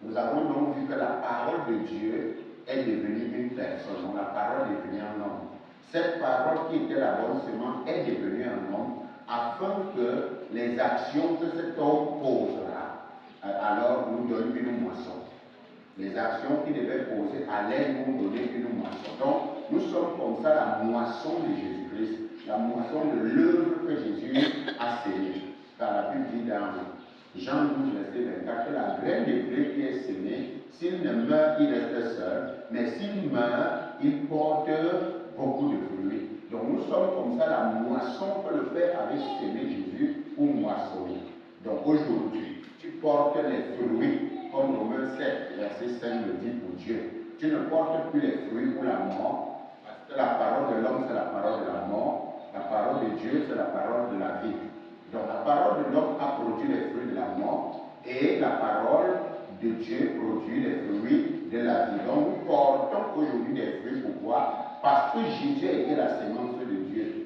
Nous avons donc vu que la parole de Dieu est devenue une personne, donc la parole est devenue un homme. Cette parole qui était la bonne semence est devenue un homme afin que les actions que cet homme posera alors nous donnent une moisson. Les actions qu'il devait poser allaient nous donner une moisson. Donc, nous sommes comme ça la moisson de Jésus-Christ, la moisson de l'œuvre que Jésus a sémée. Car la Bible dit dans Jean 12, verset 24, que la graine de blé qui est sémée, s'il ne meurt, il reste seul, mais s'il meurt, il porte beaucoup de fruits. Donc, nous sommes comme ça la moisson que le Père avait sémé Jésus pour moissonner. Donc, aujourd'hui, tu portes les fruits. Comme Romains 7, verset 5 le dit pour Dieu. Tu ne portes plus les fruits pour la mort, parce que la parole de l'homme, c'est la parole de la mort. La parole de Dieu, c'est la parole de la vie. Donc la parole de l'homme a produit les fruits de la mort, et la parole de Dieu produit les fruits de la vie. Donc nous portons aujourd'hui des fruits. Pourquoi? Parce que Jésus a été la sémence de Dieu.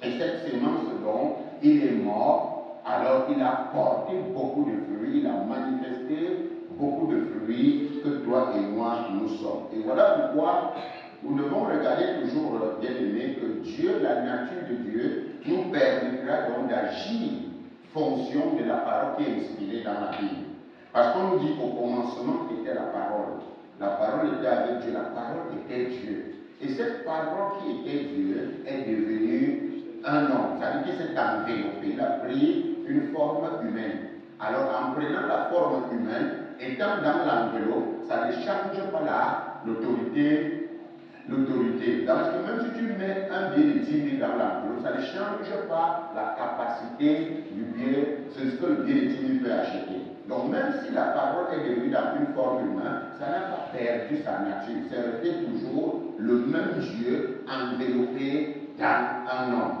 Et cette sémence dont il est mort, alors il a porté beaucoup de fruits, il a manifesté beaucoup de fruits que toi et moi nous sommes. Et voilà pourquoi nous devons regarder toujours, bien aimé, que Dieu, la nature de Dieu, nous permettra donc d'agir fonction de la parole qui est inspirée dans la Bible. Parce qu'on nous dit au commencement était la parole. La parole était avec Dieu, la parole était Dieu. Et cette parole qui était Dieu est devenue un homme, ça veut dire qu'il s'est enveloppé, il a pris une forme humaine. Alors en prenant la forme humaine, étant dans l'enveloppe, ça ne change pas l'autorité. Parce que même si tu mets un billet de 10 000 dans l'enveloppe, ça ne change pas la capacité du billet, c'est ce que le billet de 10 000 peut acheter. Donc même si la parole est devenue dans une forme humaine, ça n'a pas perdu sa nature. C'est resté toujours le même Dieu enveloppé dans un homme.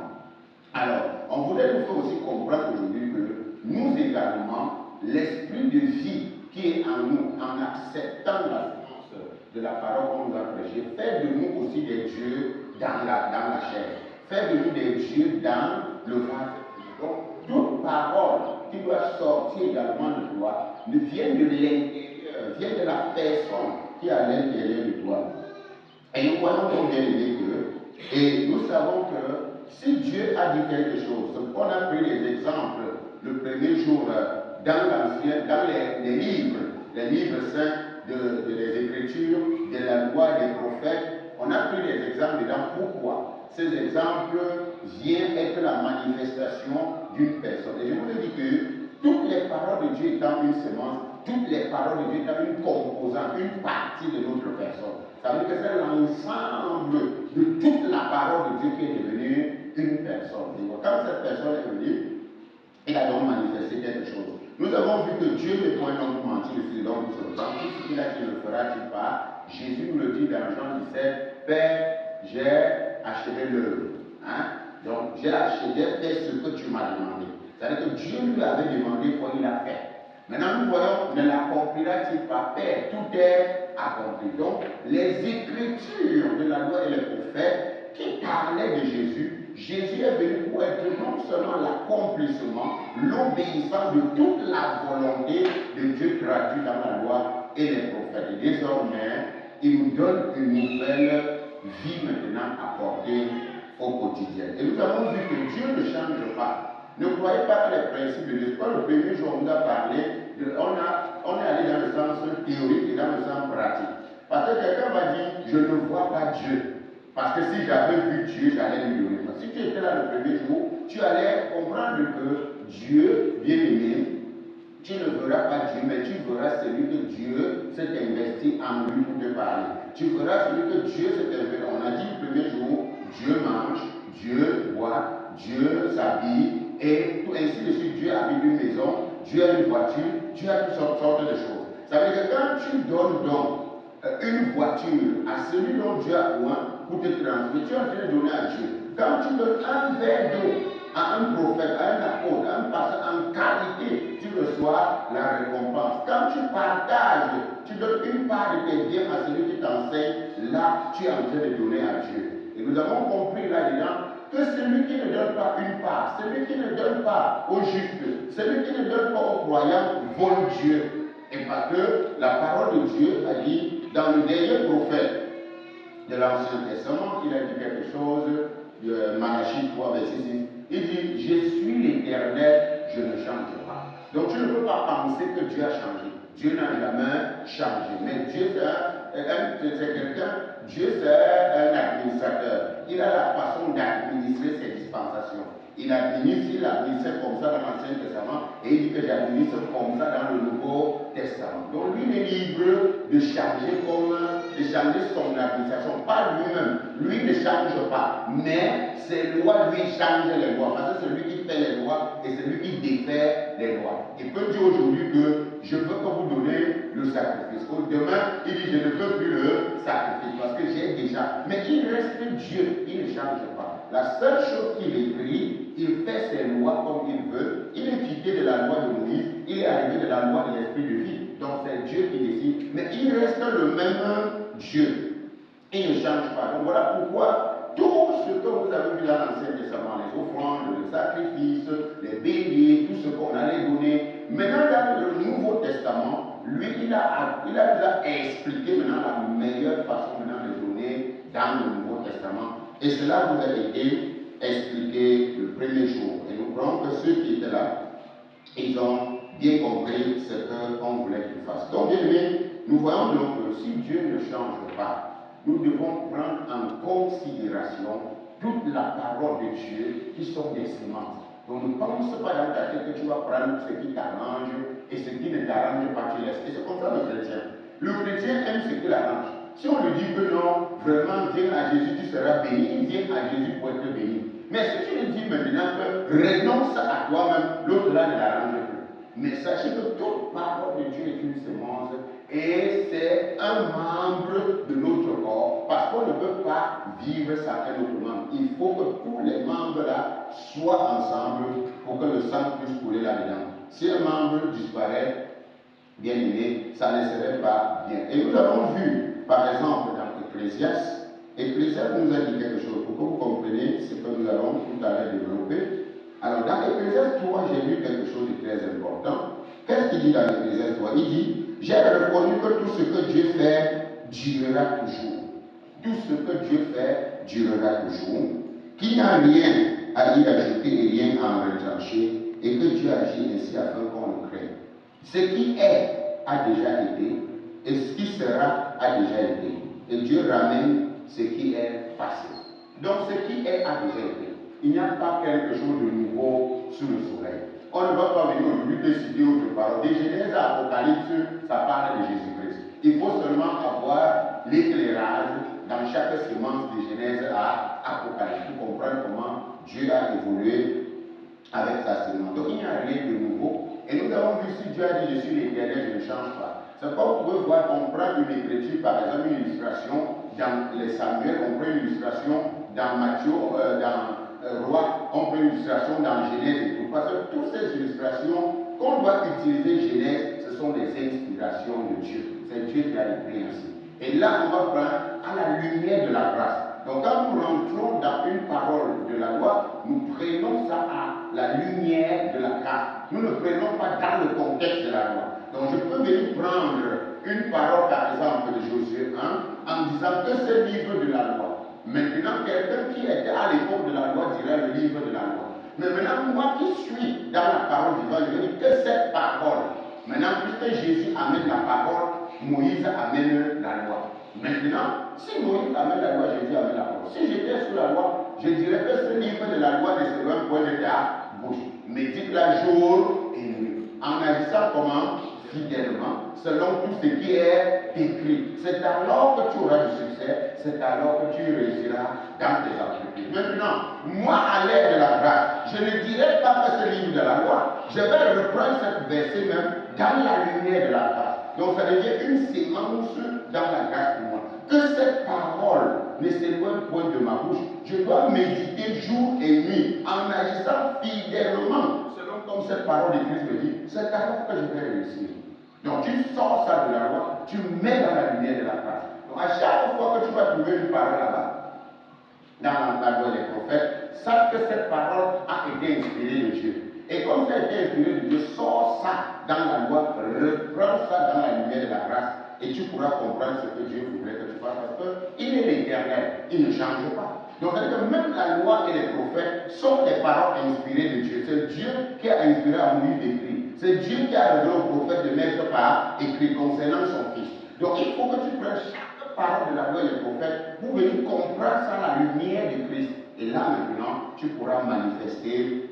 Alors, on voulait nous faire aussi comprendre aujourd'hui que nous également, l'esprit de vie qui est en nous, en acceptant la séance de la parole qu'on nous a prêchée, fait de nous aussi des dieux dans la chair, fait de nous des dieux dans le ventre. Donc, toute parole qui doit sortir également de toi ne vient de l'intérieur, vient de la personne qui est à l'intérieur de toi. Et nous voyons donc bien aimé que, et nous savons que si Dieu a dit quelque chose, on a pris les exemples le premier jour dans l'Ancien, dans les livres saints des Écritures, de la loi des prophètes, on a pris des exemples dedans. Pourquoi? Ces exemples viennent être la manifestation d'une personne. Et je vous ai dit que toutes les paroles de Dieu étant une semence, toutes les paroles de Dieu étant une composante, une partie de notre personne. Ça veut dire que c'est l'ensemble de toute la parole de Dieu qui est devenue une personne. Et quand cette personne est venue, il a donc manifesté quelque chose. Nous avons vu que Dieu n'est point donc menti, le Fils de l'homme sur le temps. Tout ce qu'il a dit le fera-t-il pas? Jésus nous le dit dans Jean 17, Père, j'ai achevé l'œuvre. Donc j'ai fait ce que tu m'as demandé. C'est-à-dire que Dieu lui avait demandé quoi il a fait. Maintenant nous voyons, ne l'accomplira-t-il pas? Père, tout est accompli. Donc les écritures de la loi et les prophètes qui parlaient de Jésus, Jésus est venu pour être non seulement l'accomplissement, l'obéissance de toute la volonté de Dieu traduite dans la loi et les prophètes. Et désormais, il nous donne une nouvelle vie maintenant à porter au quotidien. Et nous avons vu que Dieu ne change pas. Ne croyez pas que les principes de l'espoir, le premier jour, on nous a parlé, on est allé dans le sens théorique et dans le sens pratique. Parce que quelqu'un va dire, je ne vois pas Dieu. Parce que si j'avais vu Dieu, j'allais lui donner. Si tu étais là le premier jour, tu allais comprendre que Dieu, bien-aimé, tu ne verras pas Dieu, mais tu verras celui que Dieu s'est investi en lui pour te parler. Tu verras celui que Dieu s'est investi. On a dit le premier jour, Dieu mange, Dieu boit, Dieu s'habille, et tout ainsi de suite. Dieu habite une maison, Dieu a une voiture, Dieu a toutes sortes de choses. Ça veut dire que quand tu donnes donc une voiture à celui dont Dieu a besoin pour te transmettre, tu es en train de donner à Dieu. Quand tu donnes un verre d'eau à un prophète, à un apôtre, à un pasteur en qualité, tu reçois la récompense. Quand tu partages, tu donnes une part de tes biens à celui qui t'enseigne, là tu es en train de donner à Dieu. Et nous avons compris là-dedans que celui qui ne donne pas une part, celui qui ne donne pas aux justes, celui qui ne donne pas aux croyants, vole Dieu. Et parce que Dieu a dit, dans le dernier prophète de l'Ancien Testament, il a dit quelque chose, Malachie 3, verset 6, il dit, je suis l'Éternel, je ne change pas. Donc tu ne peux pas penser que Dieu a changé. Dieu n'a jamais changé. Mais Dieu, c'est quelqu'un, Dieu c'est un administrateur. Il a la façon d'administrer ses dispensations. Il administrait comme ça dans l'Ancien Testament et il dit que j'administre comme ça dans le Nouveau Testament. Donc lui, il est libre de changer son administration, pas lui-même. Lui ne change pas, mais ses lois, lui change les lois. Parce que c'est lui qui fait les lois et c'est lui qui défait les lois. Il peut dire aujourd'hui que je veux que vous donnez le sacrifice. Demain, il dit je ne veux plus le sacrifice parce que j'ai déjà. Mais il reste Dieu, il ne change pas. La seule chose qu'il écrit, il fait ses lois comme il veut. Il est quitté de la loi de Moïse, il est arrivé de la loi de l'esprit de vie. Donc c'est Dieu qui décide. Mais il reste le même Dieu. Il ne change pas. Donc voilà pourquoi tout ce que vous avez vu dans l'Ancien Testament, les offrandes, les sacrifices, les béliers, tout ce qu'on allait donner, maintenant dans le Nouveau Testament, lui, il a nous a expliqué maintenant la meilleure façon maintenant de donner dans le Nouveau Testament. Et cela vous a été expliqué le premier jour. Et nous croyons que ceux qui étaient là, ils ont bien compris ce qu'on voulait qu'ils fassent. Donc, bien aimé, nous voyons donc que si Dieu ne change pas, nous devons prendre en considération toute la parole de Dieu qui sont des semences. Donc ne pense pas dans ta tête que tu vas prendre ce qui t'arrange et ce qui ne t'arrange pas, tu laisses. Et c'est comme ça le chrétien. Le chrétien aime ce qui l'arrange. Si on lui dit que non, vraiment, viens à Jésus, tu seras béni, viens à Jésus pour être béni. Mais si tu lui dis maintenant que renonce à toi-même, l'autre là ne l'arrange plus. Mais sachez que toute parole de Dieu est une semence et c'est un membre de notre corps parce qu'on ne peut pas vivre sans un autre membre. Il faut que tous les membres là soient ensemble pour que le sang puisse couler là-dedans. Si un membre disparaît, bien aimé, ça ne serait pas bien. Et nous avons vu, par exemple, dans Ecclésiaste, Ecclésiaste nous a dit quelque chose pour que vous compreniez ce que nous allons tout à l'heure développer. Alors, dans Ecclésiaste 3, j'ai lu quelque chose de très important. Qu'est-ce qu'il dit dans Ecclésiaste 3? Il dit, j'ai reconnu que tout ce que Dieu fait durera toujours. Tout ce que Dieu fait durera toujours. Qu'il n'y a rien à y ajouter et rien à en retrancher, et que Dieu agit ainsi afin qu'on le craigne. Ce qui est a déjà été, et ce qui sera a déjà été. Et Dieu ramène ce qui est passé. Donc ce qui est a déjà été. Il n'y a pas quelque chose de nouveau sous le soleil. On ne va pas venir aujourd'hui décider autre part. De Genèse à Apocalypse, ça parle de Jésus-Christ. Il faut seulement avoir l'éclairage dans chaque semence de Genèse à Apocalypse pour comprendre comment Dieu a évolué avec sa semence. Donc il n'y a rien de nouveau. Et nous avons vu, si Dieu a dit je suis l'Éternel, je ne change pas. C'est comme vous pouvez voir, on prend une écriture, par exemple une illustration dans les Samuel, on prend une illustration dans Matthieu, dans Roi, on prend une illustration dans Genèse et tout. Parce que toutes ces illustrations qu'on doit utiliser Genèse, ce sont des inspirations de Dieu. C'est Dieu qui a écrit ainsi. Et là, on va prendre à la lumière de la grâce. Donc quand nous rentrons dans une parole de la loi, nous prenons ça à la lumière de la grâce. Nous ne prenons pas dans le contexte de la loi. Donc je peux venir prendre une parole par exemple de Josué 1 en disant que c'est le livre de la loi. Maintenant, quelqu'un qui était à l'époque de la loi dirait le livre de la loi. Mais maintenant, moi qui suis dans la parole vivante, je dis que cette parole. Maintenant, puisque Jésus amène la parole, Moïse amène la loi. Maintenant, si Moïse amène la loi, Jésus amène la parole. Si j'étais sous la loi, je dirais que ce livre de la loi ne serait un point de ta bouche. Mais dites-la jour et nuit. En agissant comment? Fidèlement, selon tout ce qui est écrit. C'est alors que tu auras du succès, c'est alors que tu réussiras dans tes entreprises. Maintenant, moi, à l'aide de la grâce, je ne dirai pas que ce livre de la loi, je vais reprendre cette verset même dans la lumière de la grâce. Donc ça devient une sémence dans la grâce pour moi. Que cette parole ne s'éloigne point de ma bouche. Je dois méditer jour et nuit en agissant fidèlement, selon comme cette parole de Christ me dit. C'est alors que je vais réussir. Donc tu sors ça de la loi, tu mets dans la lumière de la grâce. Donc à chaque fois que tu vas trouver une parole là-bas, dans la loi des prophètes, sache que cette parole a été inspirée de Dieu. Et comme ça a été inspiré de Dieu, sors ça dans la loi, reprends ça dans la lumière de la grâce. grâce et tu pourras comprendre ce que Dieu voudrait que tu fasses parce qu'il est l'éternel, il ne change pas. Donc, c'est-à-dire que même la loi et les prophètes sont des paroles inspirées de Dieu. C'est Dieu qui a inspiré à Moïse d'écrire. C'est Dieu qui a révélé au prophète de mettre par écrit concernant son fils. Donc, il faut que tu prennes chaque parole de la loi et des prophètes pour venir comprendre ça à la lumière de Christ. Et là, maintenant, tu pourras manifester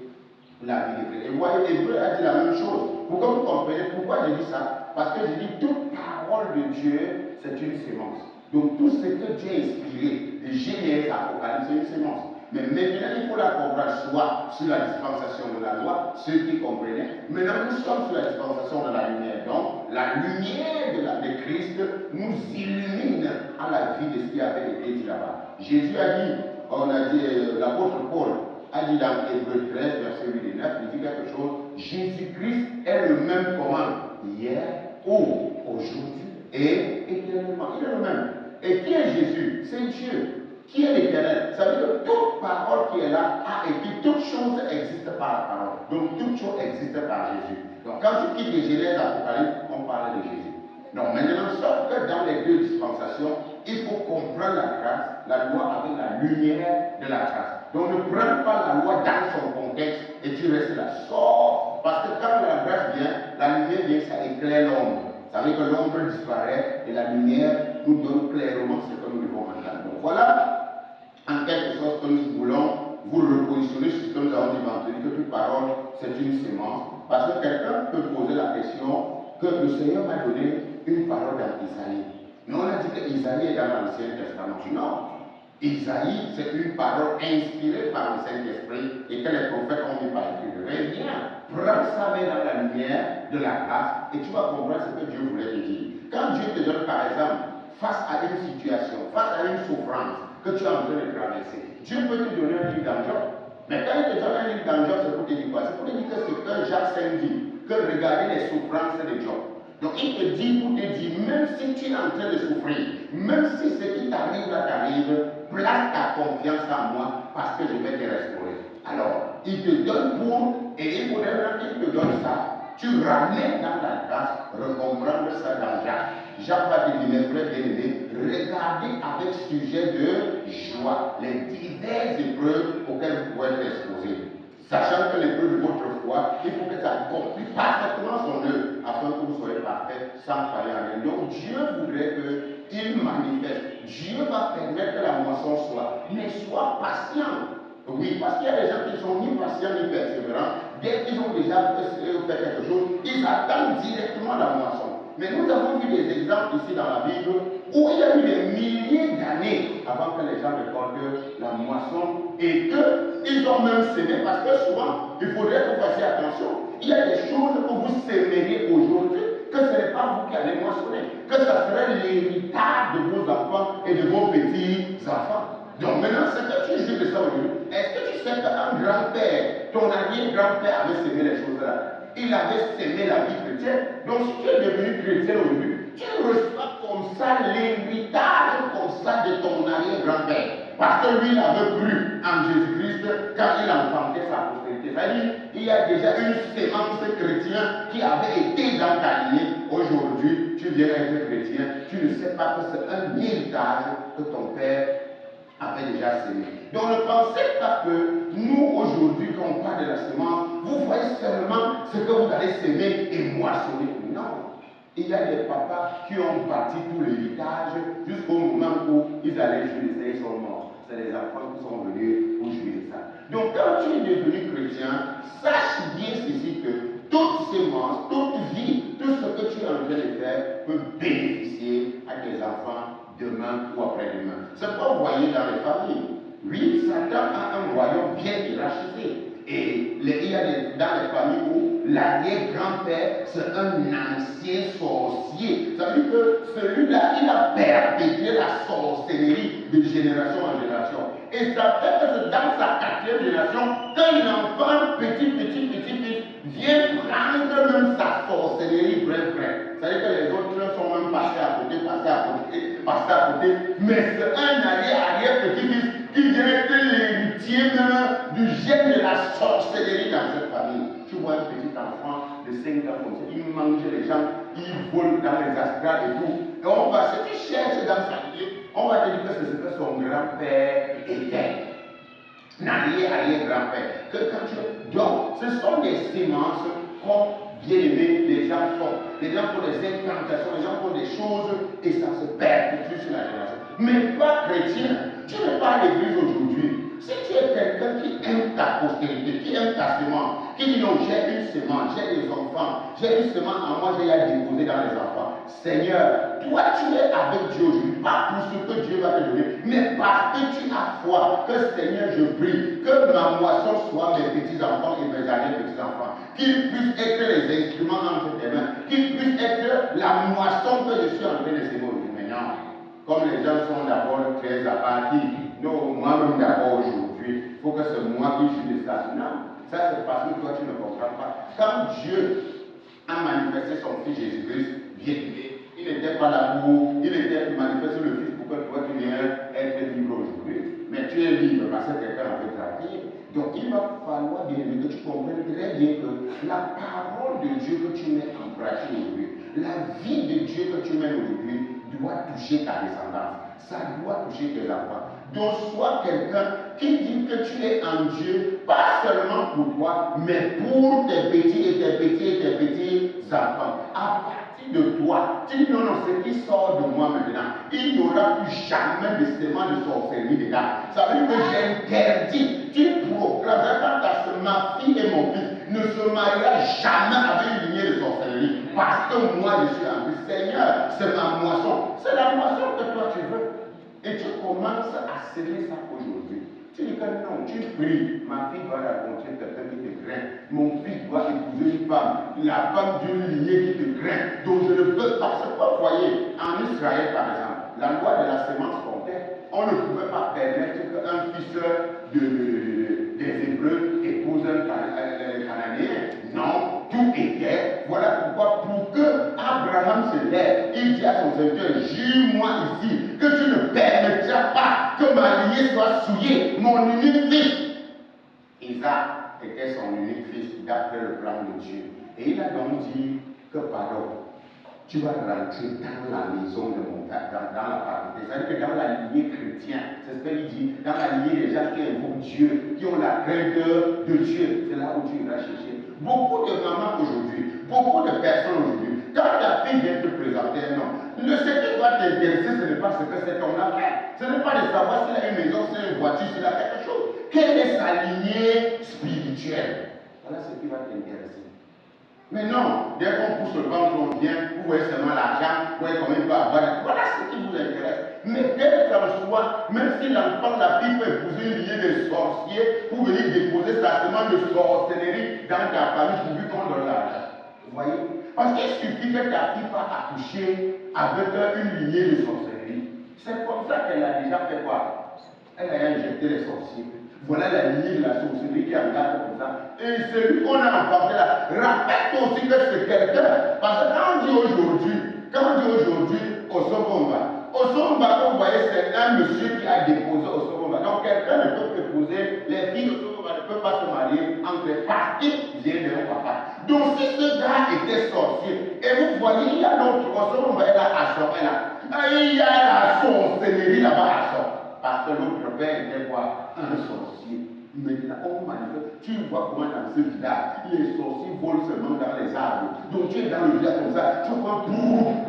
la vie de Christ. Et vous voyez, l'Hébreu a dit la même chose. Pour que vous compreniez pourquoi j'ai dit ça. Parce que j'ai dit, toute parole de Dieu, c'est une sémence. Donc tout ce que Dieu a inspiré, de Genèse à Apocalypse, c'est une sémence. Mais maintenant, il faut la comprendre soit sur la dispensation de la loi, ceux qui comprenaient. Maintenant, nous sommes sur la dispensation de la lumière. Donc, la lumière de Christ nous illumine à la vie de ce qui avait été dit là-bas. Jésus a dit, l'apôtre Paul a dit dans Hébreux 13, verset 8 et 9, il dit quelque chose. Jésus-Christ est le même comment hier, aujourd'hui et éternellement. Il est le même. Et qui est Jésus? C'est Dieu. Qui est l'éternel? Ça veut dire que toute parole qui est là a été, toute chose existe par la parole. Donc toute chose existe par Jésus. Donc quand tu quittes les Genèse à Apocalypse, on parle de Jésus. Donc maintenant, sauf que dans les deux dispensations, il faut comprendre la grâce, la loi avec la lumière de la grâce. Donc ne prends pas la loi dans son contexte et tu restes là. Sors. Parce que quand la grâce vient, la lumière vient, ça éclaire l'ombre. Ça veut dire que l'ombre disparaît et la lumière nous donne clairement ce que nous devons entendre. Donc voilà, en quelque sorte, que nous voulons vous repositionner sur ce que nous avons dit vendredi, que toute parole, c'est une sémence. Parce que quelqu'un peut poser la question que le Seigneur m'a donné une parole dans Isaïe. Mais on a dit que Isaïe est dans l'Ancien Testament. Non. Isaïe, c'est une parole inspirée par le Saint-Esprit et que les prophètes ont mis par écrit. Reviens, prends ça, mets dans la lumière de la grâce et tu vas comprendre ce que Dieu voulait te dire. Quand Dieu te donne, par exemple, face à une situation, face à une souffrance que tu es en train de traverser, Dieu peut te donner un livre dans Job. Mais quand il te donne un livre dans Job, c'est pour te dire quoi? C'est pour te dire que ce que Jacques 5 dit, que regarder les souffrances de Job. Donc il te dit pour te dire, même si tu es en train de souffrir, même si ce qui t'arrive là t'arrive, place ta confiance en moi parce que je vais te restaurer. Alors, il te donne pour, et il faudrait qu'il te donne ça. Tu ramènes dans la grâce, recomprendre ça dans Jacques. Jacques va te dire, mes frères bien-aimés, regardez avec sujet de joie les diverses épreuves auxquelles vous pouvez être exposés. Sachant que l'épreuve de votre foi, il faut que ça accomplisse parfaitement son œuvre, afin que vous soyez parfaits, sans faillir en rien. Donc Dieu voudrait qu'il manifeste. Dieu va permettre que la moisson soit, mais sois patient. Oui, parce qu'il y a des gens qui sont ni patients ni persévérants. Dès qu'ils ont déjà fait quelque chose, ils attendent directement la moisson. Mais nous avons vu des exemples ici dans la Bible où il y a eu des milliers d'années avant que les gens récoltent la moisson et qu'ils ont même sémé, parce que souvent, il faudrait que vous fassiez attention. Il y a des choses que vous sémeriez aujourd'hui, que ce n'est pas vous qui allez moissonner, que ce serait l'héritage de vos enfants et de vos petits-enfants. Donc maintenant, ce que tu juges de ça aujourd'hui, est-ce que tu sais qu'un grand-père, ton arrière-grand-père avait sémé les choses-là? Il avait sémé la vie chrétienne. Donc si tu es devenu chrétien aujourd'hui, tu reçois comme ça l'héritage comme ça de ton arrière-grand-père. Parce que lui, il avait cru en Jésus-Christ quand il enfantait sa postérité. C'est-à-dire, il y a déjà une sémence chrétienne qui avait été dans ta lignée. Aujourd'hui, tu viens être chrétien. Tu ne sais pas que c'est un héritage que ton père avait déjà sémé. Donc ne pensez pas que nous aujourd'hui, quand on parle de la semence, vous voyez seulement ce que vous allez s'aimer et moissonner. Non. Il y a des papas qui ont bâti tout l'héritage jusqu'au moment où ils allaient jouir de ça, ils sont morts. C'est les enfants qui sont venus pour jouir de ça. Donc quand tu es devenu chrétien, sache bien ceci que toute sémence, toute vie, tout ce que tu es en train de faire peut bénéficier à tes enfants demain ou après-demain. C'est quoi vous voyez dans les familles. Oui, Satan a un royaume bien hiérarchisé. Et il y a dans les familles où l'arrière-grand-père, c'est un ancien sorcier. Ça veut dire que celui-là, il a perpétué la sorcellerie de génération en génération. Et ça fait que dans sa quatrième génération, qu'un enfant, petit-fils, vient prendre même sa sorcellerie vrai. C'est-à-dire que les autres sont même passés à côté. Mais c'est un arrière-petit-fils qui vient être l'héritier du gène de la sorcellerie dans cette famille. Tu vois un petit enfant de 5 ans comme ça, il mange les gens, il vole dans les astrales et va te dire que c'est ce que son grand-père était. Arrière-grand-père. Que quand tu... Donc, ce sont des sémences comme bien aimé, les gens font. Les gens font des incantations, les gens font des choses et ça se perpétue sur la génération. Mais toi, chrétien, tu n'es pas à l'église aujourd'hui. Si tu es quelqu'un qui aime ta postérité, qui aime ta semence, qui dit non, j'ai une semence, j'ai des enfants, j'ai une semence en moi, j'ai à déposer dans les enfants. Seigneur, toi tu es avec Dieu aujourd'hui, pas pour ce que Dieu va te donner, mais parce que tu as foi, que Seigneur, je prie, que ma moisson soit mes petits-enfants et mes arrière-petits-enfants, qu'ils puissent être les instruments entre tes mains, qu'ils puissent être la moisson que je suis en train de s'élever aujourd'hui. Maintenant, comme les gens sont d'abord très abattus, non, moi-même d'abord aujourd'hui, il faut que c'est moi qui suis de ça. Non, ça c'est parce que toi tu ne comprends pas. Quand Dieu a manifesté son fils Jésus-Christ, bien aimé, il n'était pas là pour, il était manifesté le fils pour que toi tu viennes être libre aujourd'hui. Mais tu es libre parce que quelqu'un avait traqué. Donc il va falloir bien aimé que tu comprennes très bien que la parole de Dieu que tu mets en pratique aujourd'hui, la vie de Dieu que tu mets aujourd'hui, doit toucher ta descendance, ça doit toucher tes enfants. Donc sois quelqu'un qui dit que tu es en Dieu, pas seulement pour toi, mais pour tes petits et tes petits et tes petits enfants. À partir de toi, tu dis non, non, ce qui sort de moi maintenant, il n'y aura plus jamais de sémence de sorcellerie dedans. Ça veut dire que j'interdis, tu proclames, quand ma fille et mon fils ne se mariera jamais avec une lignée de sorcellerie. Parce que moi je suis en Christ. Seigneur, c'est ma moisson. C'est la moisson que toi tu veux. Et tu commences à semer ça aujourd'hui. Tu dis que non, tu pries. Ma fille doit rencontrer quelqu'un qui te craint. Mon fils doit épouser une femme. La femme d'une lignée qui te craint. Donc je ne peux pas. C'est pas voyez. En Israël par exemple, la loi de la semence comptait. On ne pouvait pas permettre qu'un fils des Hébreux épouse un Cananéen. Non, tout était. Voilà pourquoi, pour que Abraham se lève, il dit à son serviteur, jure-moi ici que tu ne permettras pas que ma lignée soit souillée, mon unique fils. Isaac était son unique fils d'après le plan de Dieu. Et il a donc dit que pardon, tu vas rentrer dans la maison de mon père, dans la parenté. C'est-à-dire que dans la lignée chrétienne, c'est ce qu'il dit, dans la lignée des gens qui invoquent Dieu, qui ont la crainte de Dieu, c'est là où tu iras chercher. Beaucoup de mamans aujourd'hui, beaucoup de personnes aujourd'hui, quand ta fille vient te présenter un homme, ce qui doit t'intéresser, ce n'est pas ce que cet homme a fait. Ce n'est pas de savoir s'il a une maison, s'il a une voiture, s'il a quelque chose. Quelle est sa lignée spirituelle? Voilà ce qui va t'intéresser. Mais non, dès qu'on pousse le ventre, on vient, vous voyez seulement l'argent, vous voyez combien il peut avoir. Voilà ce qui vous intéresse. Mais quel que soit, même si l'enfant, la fille peut épouser une lignée de sorciers pour venir déposer sa semence de sorcellerie dans ta famille pourvu qu'on donne l'argent. Vous voyez? Parce qu'il suffit que ta fille pas accoucher avec une lignée de sorcellerie. C'est comme ça qu'elle a déjà fait quoi? Elle a injecté les sorciers. Voilà la lignée de la sorcellerie qui engage comme ça. Et celui qu'on a enfanté là, rappelle aussi que c'est quelqu'un. Parce que quand on dit aujourd'hui, Osomba, vous voyez, c'est un monsieur qui a déposé Osomba. Donc quelqu'un ne peut épouser, les filles d'Osomba ne peuvent pas se marier entre parce qu'il vient de leur papa. Donc si ce gars était sorcier, et vous voyez, il y a d'autres Osomba là à Sor, il y a la sorcellerie là-bas à Sor. Parce que l'autre père était quoi? Un sorcier. Maintenant, on manifeste. Tu vois comment dans ce village, les sorciers volent seulement dans les arbres. Donc tu es dans le village comme ça, tu vois,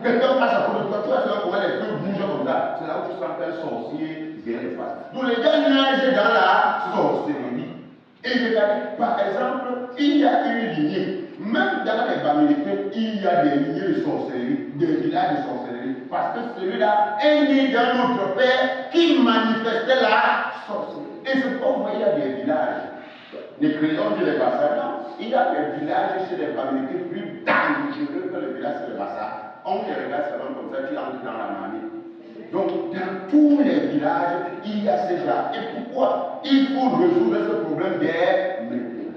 quelqu'un passe à côté de toi, tu vois comment les feux bougent comme ça. C'est là où tu sens qu'un sorcier vient de face. Donc les gars nagent dans la sorcellerie. Et regardez, par exemple, il y a une lignée. Même dans les Bamilitaires, il y a des lignées de sorcellerie, des villages de sorcellerie. Parce que celui-là est né d'un autre père qui manifestait la sorcellerie. Et c'est pourquoi vous voyez, il y a des villages. Les créons de les Bassas, non. Il y a des villages chez les Bamilitaires plus dangereux que le village de les Bassas. On te regarde seulement comme ça, tu entres dans la mamie. Donc, dans tous les villages, il y a ces gens. Et pourquoi il faut résoudre ce problème des métiers?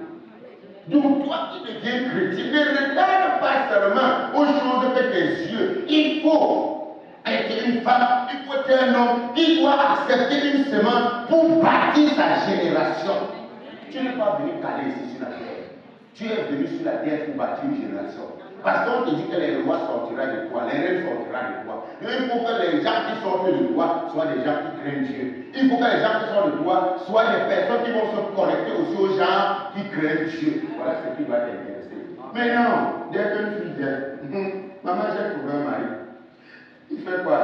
Donc, toi qui deviens chrétien, ne regarde pas seulement aux choses que tes yeux. Il faut être une femme, il faut être un homme qui doit accepter une semence pour bâtir sa génération. Tu n'es pas venu caler ici sur la terre. Tu es venu sur la terre pour bâtir une génération. Parce qu'on te dit que les rois sortiront de toi, les reines sortiront de toi. Il faut que les gens qui sortent de toi soient des gens qui craignent Dieu. Il faut que les gens qui sortent de toi soient des personnes qui vont se connecter aussi aux gens qui craignent Dieu. Voilà ce qui va t'intéresser. Mais non, dès qu'une fille vient, maman, j'ai trouvé un mari. Il fait quoi?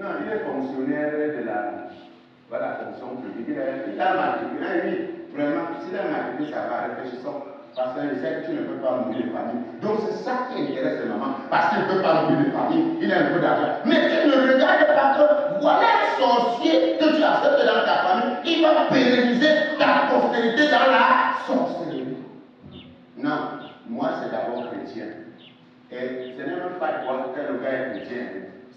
Non, il est fonctionnaire de la fonction publique. Il a matriculé. Oui, vraiment, s'il a matriculé, ça va, réfléchissons. Parce qu'il sait que tu ne peux pas nourrir les familles. Donc c'est ça qui intéresse les mamans. Parce qu'il ne peut pas nourrir les familles. Il a un peu d'argent. Mais tu ne regardes pas que voilà un sorcier que tu acceptes dans ta famille. Il va pérenniser ta postérité dans la sorcellerie. Non, moi c'est d'abord chrétien. Et ce n'est même pas toi que le gars est chrétien.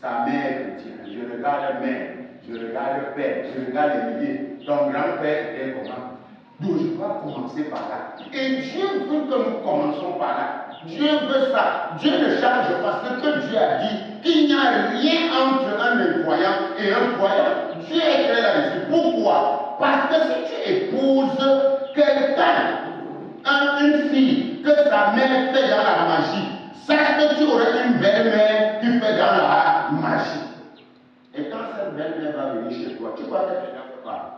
Sa mère est chrétienne. Je regarde mère, je regarde père, je regarde les milliers. Ton grand-père était comment? Donc je dois commencer par là. Et Dieu veut que nous commençons par là. Dieu veut ça. Dieu ne change pas ce que Dieu a dit, qu'il n'y a rien entre un incroyant et un croyant. Dieu est clair là-dessus. Pourquoi? Parce que si tu épouses quelqu'un, une fille, que sa mère fait dans la magie, sache que tu aurais une belle-mère qui fait dans la magie. Et quand cette belle-mère va venir chez toi, tu vois qu'elle fait quoi?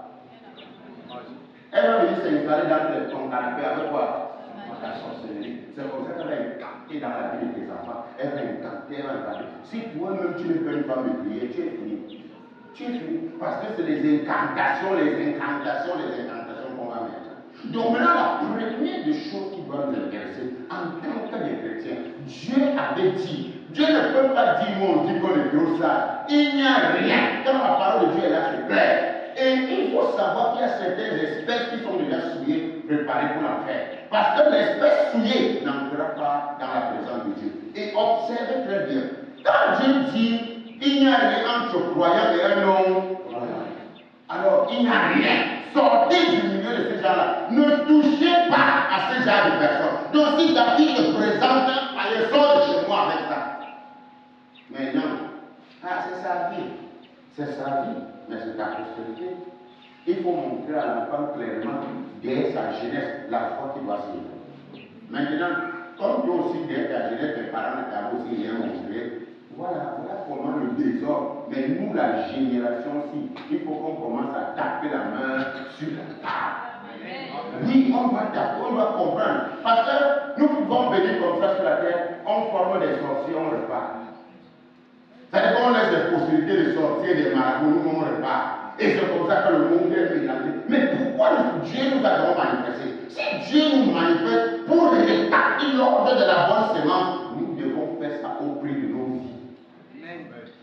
Elle va venir s'installer dans ton canapé avec quoi? La sorcellerie. C'est comme ça qu'elle va incanter dans la vie de tes enfants. Elle va incanter, elle va incanter. Si toi-même tu n'es pas une femme de prière, tu es fini. Tu es fini. Parce que c'est les incantations qu'on va mettre. Donc maintenant, la première des choses qui doit nous intéresser en tant que des chrétiens, Dieu avait dit, Dieu ne peut pas dire, on dit qu'on est gros ça. Il n'y a rien. Quand la parole de Dieu est là, c'est clair. Et il faut savoir qu'il y a certaines espèces qui sont déjà souillées, préparées pour l'enfer. Parce que l'espèce souillée n'entrera pas dans la présence de Dieu. Et observez très bien. Quand Dieu dit, il n'y a rien entre croyant et un non-croyant. Alors, il n'y a rien. Sortez du milieu de ces gens-là. Ne touchez pas à ce genre de personnes. Donc, si ta fille te présente, allez, sort de chez moi avec ça. Mais non. Ah, c'est sa vie. C'est sa vie. Mais c'est ta postérité. Il faut montrer à l'enfant clairement, dès sa jeunesse, la foi qu'il doit suivre. Maintenant, comme toi aussi, dès ta jeunesse, tes parents ne t'avaient aussi rien montré. Voilà comment le désordre. Mais nous, la génération-ci, il faut qu'on commence à taper la main sur la table. Oui, on va taper, on va comprendre. Parce que nous pouvons venir comme ça sur la terre, on forme des sorciers, on repart. C'est-à-dire qu'on laisse des possibilités de sorciers, des marabouts, nous on repart. Et c'est comme ça que le monde est mélangé. Mais pourquoi Dieu nous a donc manifesté? Si Dieu nous manifeste pour rétablir l'ordre de la bonne sémence, nous devons faire ça au prix de nos vies.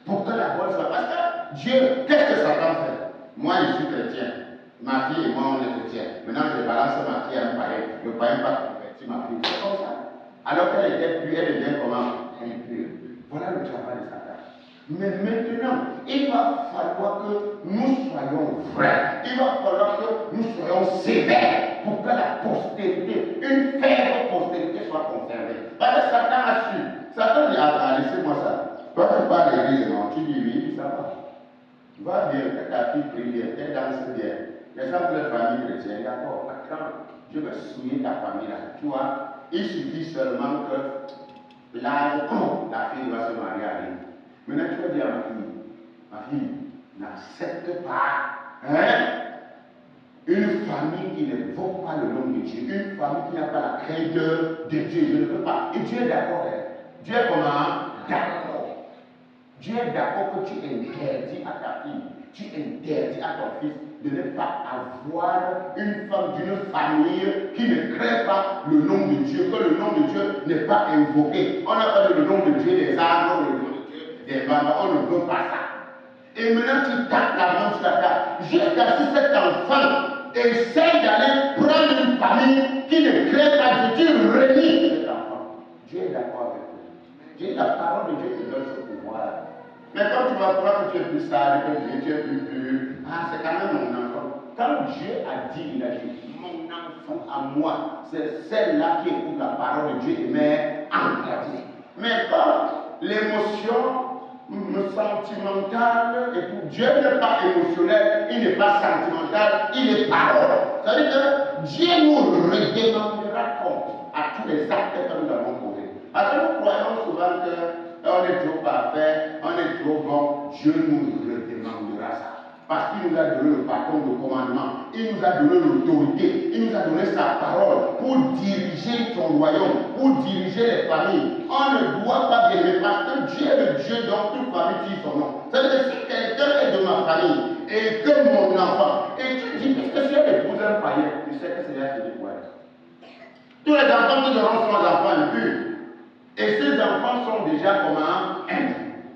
Pour que la bonne sémence. Parce que Dieu, qu'est-ce que Satan fait? Moi, je suis chrétien. Ma fille et moi, on est chrétiens. Maintenant, je balance ma fille à un païen. Le païen va convertir ma fille. C'est comme ça. Alors qu'elle était pure, elle devient comment? Impure. Voilà le travail de Satan. Mais maintenant, il va falloir que nous soyons vrais. Il va falloir que nous soyons sévères pour que la postérité, une faible postérité soit conservée. Parce que Satan a su. Satan dit, ah, laissez-moi ça. Toi, tu parles de l'église, non? Tu dis oui, ça va. Va bien, que ta fille prie bien, qu'elle danse bien. Les gens de la famille chrétienne, d'accord, quand je vais souiller ta famille là, tu vois, il suffit seulement que là, la fille va se marier à lui. Maintenant, tu vas dire à ma fille, n'accepte pas une famille qui n'évoque pas le nom de Dieu, une famille qui n'a pas la crainte de Dieu. Je ne veux pas. Et Dieu est d'accord. Dieu est comment? D'accord. Dieu est d'accord que tu interdis à ta fille, tu interdis à ton fils de ne pas avoir une femme d'une famille qui ne crée pas le nom de Dieu, que le nom de Dieu n'est pas invoqué. On n'a pas le nom de Dieu des arbres, le nom de Dieu des bambas, on ne veut pas ça. Et maintenant tu tapes la main sur la table, jusqu'à ce que cet enfant essaie d'aller prendre une famille qui ne crée pas Dieu, tu renies cet enfant. Dieu est d'accord avec toi. Dieu, la parole de Dieu te donne ce pouvoir. Mais quand tu vas croire que tu es plus sage, que tu es plus pur, c'est quand même mon enfant. Quand Dieu a dit, il a dit, mon enfant à moi, c'est celle-là qui écoute la parole de Dieu et met en pratique. Mais quand l'émotion sentimentale et tout, Dieu n'est pas émotionnel, il n'est pas sentimental, il est parole. C'est-à-dire que Dieu nous redemandera compte à tous les actes que nous avons posés. Parce que nous croyons souvent qu'on est trop parfait, on est trop bon, Dieu nous redemandera ça. Parce qu'il nous a donné le bâton de commandement, il nous a donné l'autorité, il nous a donné sa parole pour diriger son royaume, pour diriger les familles. On ne doit pas bien aimer parce que Dieu est le Dieu dont toute famille tire son nom. C'est-à-dire que si quelqu'un est de ma famille et que mon enfant, et tu dis, puisque si elle épouse un païen, tu sais que c'est là qui est pour elle. Tous les enfants qui auront sont enfants impurs. Et ces enfants sont déjà comme un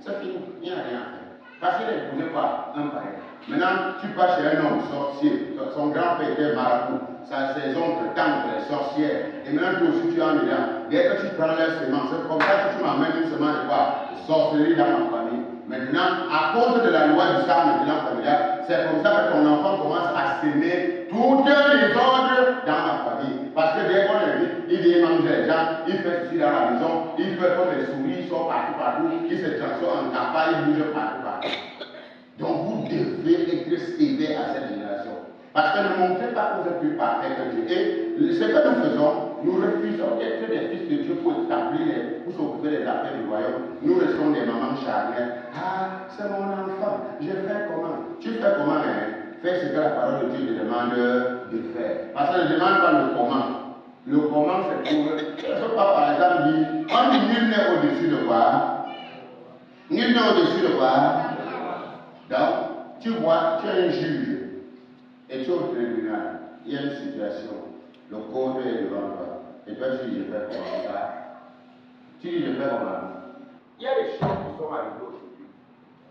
c'est fini, il n'y a rien à faire. Parce qu'il est épousé par un païen. Maintenant, tu pars chez un homme sorcier, son grand-père était marabout, ses oncles, tantes, les sorcières, et maintenant toi aussi tu es en dedans. Dès que tu prends leur semence, c'est comme ça que tu m'amènes une semence de quoi? Sorcellerie dans ma famille. Maintenant, à cause de la loi du sang maintenant familial, c'est comme ça que ton enfant commence à s'aimer tout les ordres dans ma famille. Parce que dès qu'on l'invite, il vient manger les gens, il fait ceci dans la maison, il fait comme les souris, il sort partout, il se transforme en cafard, il bouge partout. Donc vous devez être sévère à cette génération. Parce que ne montrez pas que vous êtes plus parfait que Dieu. Et ce que nous faisons, nous refusons d'être des fils de Dieu pour établir, pour s'occuper des affaires du royaume. Nous restons des mamans charnelles. Ah, c'est mon enfant, je fais comment? Tu fais comment, hein? Fais ce que la parole de Dieu te demande de faire. Parce qu'elle ne demande pas le comment. Le comment, c'est pour... Je ne peux pas, par exemple, dire, on dit nul n'est au-dessus de quoi? Nul n'est au-dessus de quoi? Donc, tu vois, tu es un juge et tu es au tribunal. Il y a une situation. Le code est devant toi. Et toi, tu dis, je fais comment ça? Tu dis, je fais comment? Il y a des choses qui sont arrivées aujourd'hui,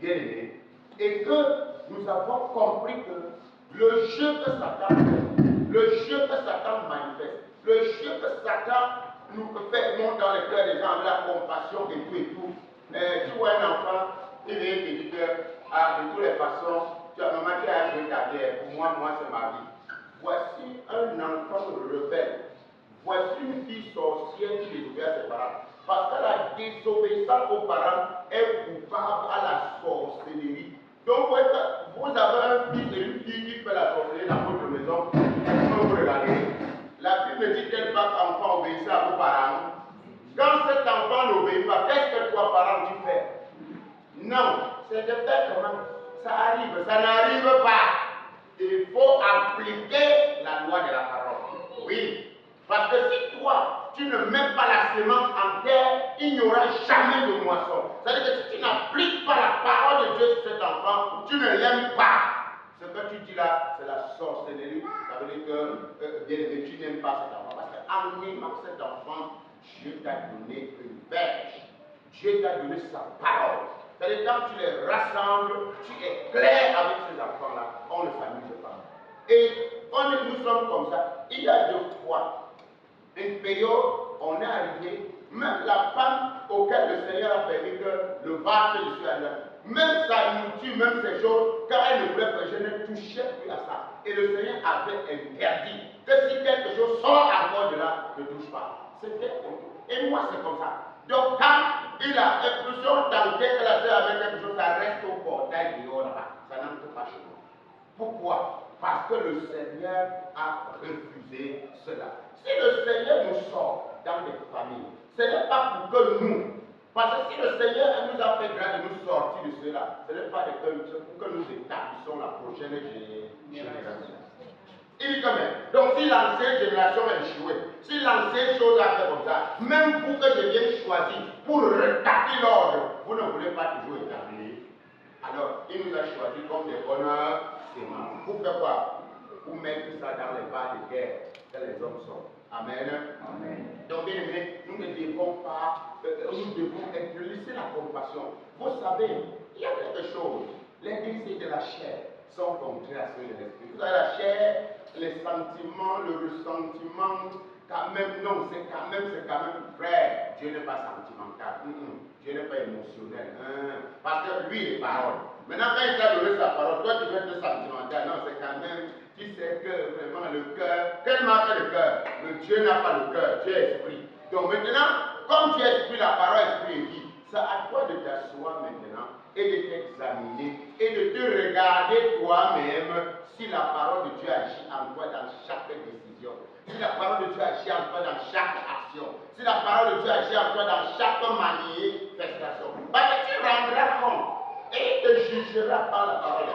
bien aimés, et que nous avons compris que le jeu que Satan fait, le jeu que Satan manifeste, le jeu que Satan nous fait monter dans le cœur des gens, la compassion et tout. Tu vois un enfant, il vient te dire que, de toutes les façons, maman, tu as joué ta bière, pour moi, c'est ma vie. Voici un enfant rebelle. Voici une fille sorcière qui désobéit à ses parents. Parce que la désobéissance aux parents est coupable à la sorcellerie. Donc, vous avez un fils et une fille qui fait la sorcellerie dans votre maison, vous regardez. La Bible dit qu'elle va enfant obéir à vos parents. Quand cet enfant n'obéit pas, qu'est-ce que toi, parent, tu fais? Non, c'est de faire comment? Ça arrive, ça n'arrive pas. Il faut appliquer la loi de la parole. Oui. Parce que si toi, tu ne mets pas la semence en terre, il n'y aura jamais de moisson. C'est-à-dire que si tu n'appliques pas la parole de Dieu sur cet enfant, tu ne l'aimes pas. Ce que tu dis là, c'est la sorcellerie. Ça veut dire que, bien aimé, tu n'aimes pas cet enfant. Parce qu'en aimant cet enfant, Dieu t'a donné une verge. Dieu t'a donné sa parole. C'est-à-dire quand tu les rassembles, tu es clair avec ces enfants-là, on ne s'amuse pas. Et nous sommes comme ça. Il y a deux fois, une période, on est arrivé, même la femme auquel le Seigneur a permis que le vase que je suis allé, même sa nourriture, même ces choses, quand elle ne voulait pas, je ne touchais plus à ça. Et le Seigneur avait interdit que si quelque chose sort à bord de là, ne touche pas. C'était et moi c'est comme ça. Donc quand il a plusieurs tenté que la sœur avait quelque chose, ça reste au portail dehors là-bas. Ça n'entre pas chez moi. Pourquoi? Parce que le Seigneur a refusé cela. Si le Seigneur nous sort dans les familles, ce n'est pas pour que nous, parce que si le Seigneur nous a fait grâce de nous sortir de cela, ce n'est pas pour que nous établissons la prochaine génération. Il dit quand même, donc si l'ancienne génération a échoué, si l'ancienne chose a fait comme ça, même vous que je viens choisir pour rétablir l'ordre, vous ne voulez pas toujours établir. Alors, il nous a choisi comme des bonheurs séments. Pour faire quoi? Pour mettre ça dans les bas de guerre que les hommes sont. Amen. Amen. Donc, bien aimé, nous ne devons pas, nous devons laisser la compassion. Vous savez, il y a quelque chose. Les désirs de la chair sont contraires à ceux de l'esprit. Vous avez la chair, les sentiments, le ressentiment, quand même, non, c'est quand même vrai. Dieu n'est pas sentimental. Dieu n'est pas émotionnel. Parce que lui, il est parole. Maintenant, quand il t'a donné sa parole, toi, tu veux être sentimental. Non, c'est quand même, tu sais que vraiment le cœur, quel marque le cœur? Le Dieu n'a pas le cœur, Dieu est esprit. Donc maintenant, comme tu es esprit, la parole, esprit et vie, c'est à toi de t'asseoir maintenant et de t'examiner et de te regarder toi-même si la parole de Dieu agit en toi dans chaque décision. Si la parole de Dieu agit en toi dans chaque action. action. Si la parole de Dieu agit en toi dans chaque manifestation, parce que tu rendras compte et il te jugera par la parole.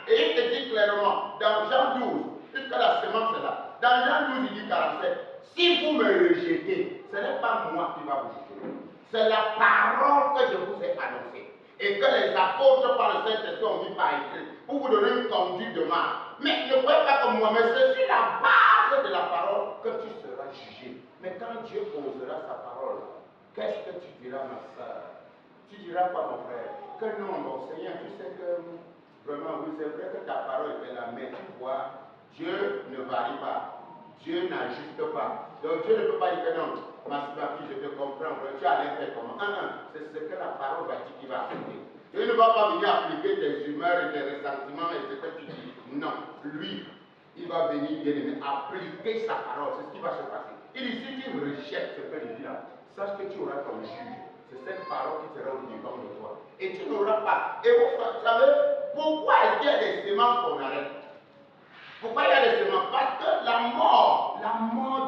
Et il te dit clairement, dans Jean 12, puisque la semence est là, dans Jean 12, il dit 47, si vous me rejetez, ce n'est pas moi qui va vous juger, c'est la parole que je vous ai annoncée. Et que les apôtres par le Saint-Esprit ont mis par écrit pour vous donner une conduite de marche. Mais ne croyez pas comme moi, mais c'est sur la base de la parole que tu seras jugé. Mais quand Dieu posera sa parole, qu'est-ce que tu diras, ma soeur? Tu diras quoi, mon frère? Que non, mon Seigneur, tu sais que vraiment, oui, c'est vrai que ta parole est là, mais tu vois, Dieu ne varie pas. Dieu n'ajuste pas. Donc Dieu ne peut pas dire que non, ma fille, je te comprends, tu allais faire comment? C'est ce que la parole va dire qui va appliquer. Dieu ne va pas venir appliquer tes humeurs et tes ressentiments et ce que tu dis. Non, lui, il va venir bien appliquer sa parole. C'est ce qui va se passer. Il dit, si tu rejettes ce que je dis là, sache que tu auras ton juge. C'est cette parole qui sera au devant de toi. Et tu n'auras pas. Et vous savez, pourquoi est-ce qu'il y a des semences qu'on arrête? Pourquoi il y a des semences? Parce que la mort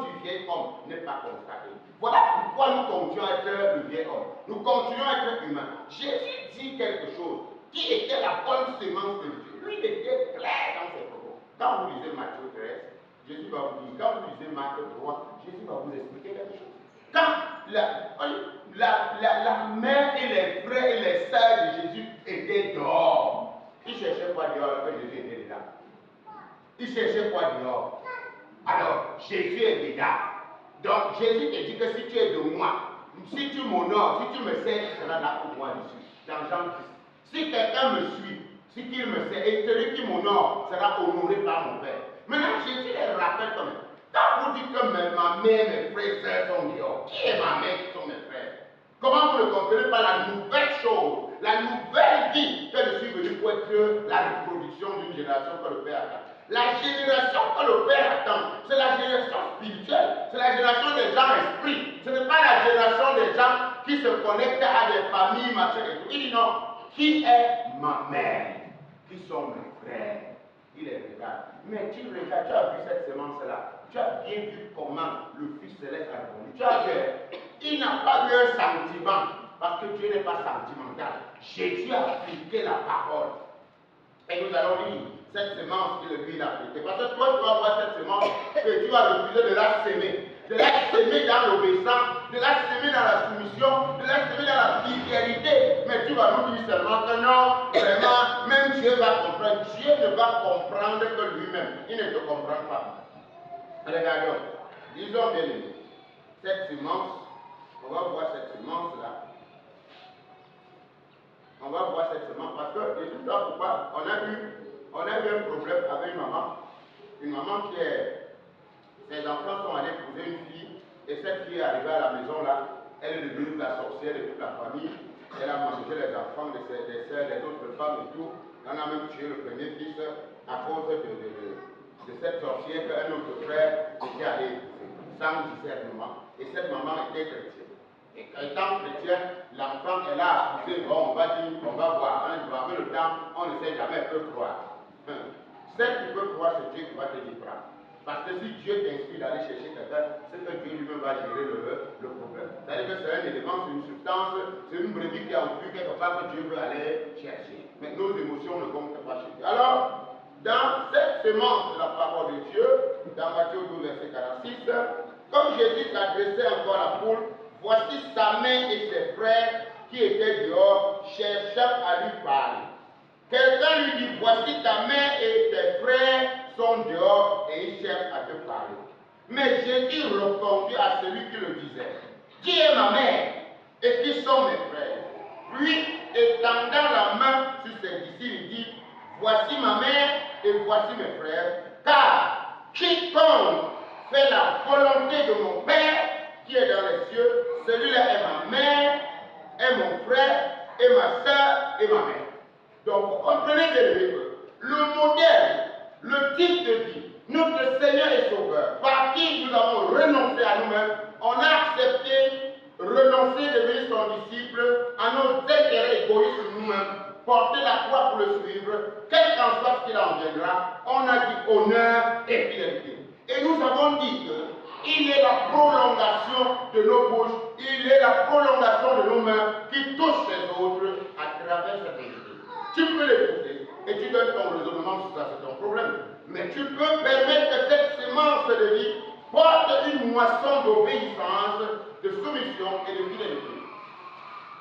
du vieil homme n'est pas constatée. Voilà pourquoi nous continuons à être le vieil homme. Nous continuons à être humains. Jésus dit quelque chose qui était la bonne semence de Dieu. Lui, il était clair dans ses propos. Quand vous lisez Matthieu 13, Jésus va vous dire, quand vous lisez Marc 3, Jésus va vous expliquer quelque chose. Quand la mère et les frères et les sœurs de Jésus étaient dehors, ils cherchaient quoi dehors que Jésus était là? Ils cherchaient quoi dehors? Alors, Jésus est dedans. Donc, Jésus te dit que si tu es de moi, si tu m'honores, si tu me sais, tu seras là pour moi dessus. Dans Jean 10. Si quelqu'un me suit, si qu'il me sait, et celui qui m'honore sera honoré par mon Père. Maintenant, Jésus les rappelle quand même. Quand vous dites que ma mère, mes frères et sœurs sont dehors, qui est ma mère, qui sont mes frères? Comment vous ne comprenez pas la nouvelle chose, la nouvelle vie que je suis venu pour être la reproduction d'une génération que le Père attend? La génération que le Père attend, c'est la génération spirituelle, c'est la génération des gens esprits. Ce n'est pas la génération des gens qui se connectent à des familles, machin et tout. Il dit non, qui est ma mère? Qui sont mes frères? Il les regarde. Mais tu regardes, tu as vu cette semence-là. Tu as bien vu comment le Fils Céleste a répondu. Tu as vu, il n'a pas eu un sentiment, parce que Dieu n'est pas sentimental. Jésus a appliqué la parole. Et nous allons lire cette semence que lui a appliquée. Parce que toi, tu vas voir cette semence et tu vas refuser de la semer. De la semer dans l'obéissance, de la semer dans la soumission, de la semer dans la fidélité. Mais tu vas nous dire seulement que non, vraiment, même Dieu va comprendre. Dieu ne va comprendre que lui-même. Il ne te comprend pas. Regardons. Disons bien, cette semence, on va voir cette semence-là. On va voir cette semence parce que, et tout ça, pourquoi on a eu un problème avec une maman qui est, ses enfants sont allés épouser une fille, et cette fille est arrivée à la maison là, elle est devenue la sorcière de toute la famille, elle a mangé les enfants des sœurs, des autres femmes et tout, on a même tué le premier fils à cause de cette sorcière qu'un autre frère était allé épouser, sans discernement, et cette maman était chrétienne. Et étant chrétien, l'enfant est là à pousser, bon, on va dire, on va voir, avec le temps, on ne sait jamais, elle peut croire. Celle qui peut croire, c'est Dieu qui va te dire prendre. Parce que si Dieu t'inspire d'aller chercher quelqu'un, c'est que Dieu lui-même va gérer le problème. C'est-à-dire que c'est un élément, c'est une substance, c'est une brebis qui a enfuie quelque part que Dieu veut aller chercher. Mais nos émotions ne comptent pas chez Dieu. Alors, dans cette semence de la parole de Dieu, dans Matthieu 12, verset 46, comme Jésus s'adressait encore à la foule, voici sa mère et ses frères qui étaient dehors, cherchant à lui parler. Quelqu'un lui dit, voici ta mère et tes frères sont dehors et ils cherchent à te parler. Mais Jésus répondit à celui qui le disait, qui est ma mère et qui sont mes frères? Puis, étendant la main sur ses disciples, il dit, voici ma mère et voici mes frères, car quiconque fait la volonté de mon Père qui est dans les cieux, celui-là est ma mère, est mon frère, et ma soeur, et ma mère. Donc, vous comprenez bien le modèle, le type de vie, notre Seigneur et Sauveur, par qui nous avons renoncé à nous-mêmes, on a accepté, renoncer, devenir son disciple, à nos intérêts égoïstes nous-mêmes, porter la croix pour le suivre, quel qu'en soit ce qu'il en viendra, on a dit honneur et fidélité. Et nous avons dit que il est la prolongation de nos bouches, il est la prolongation de nos mains qui touche les autres à travers cette vérité. Tu peux l'écouter et tu donnes ton raisonnement sur ça, c'est ton problème. Mais tu peux permettre que cette sémence de vie porte une moisson d'obéissance, de soumission et de fidélité.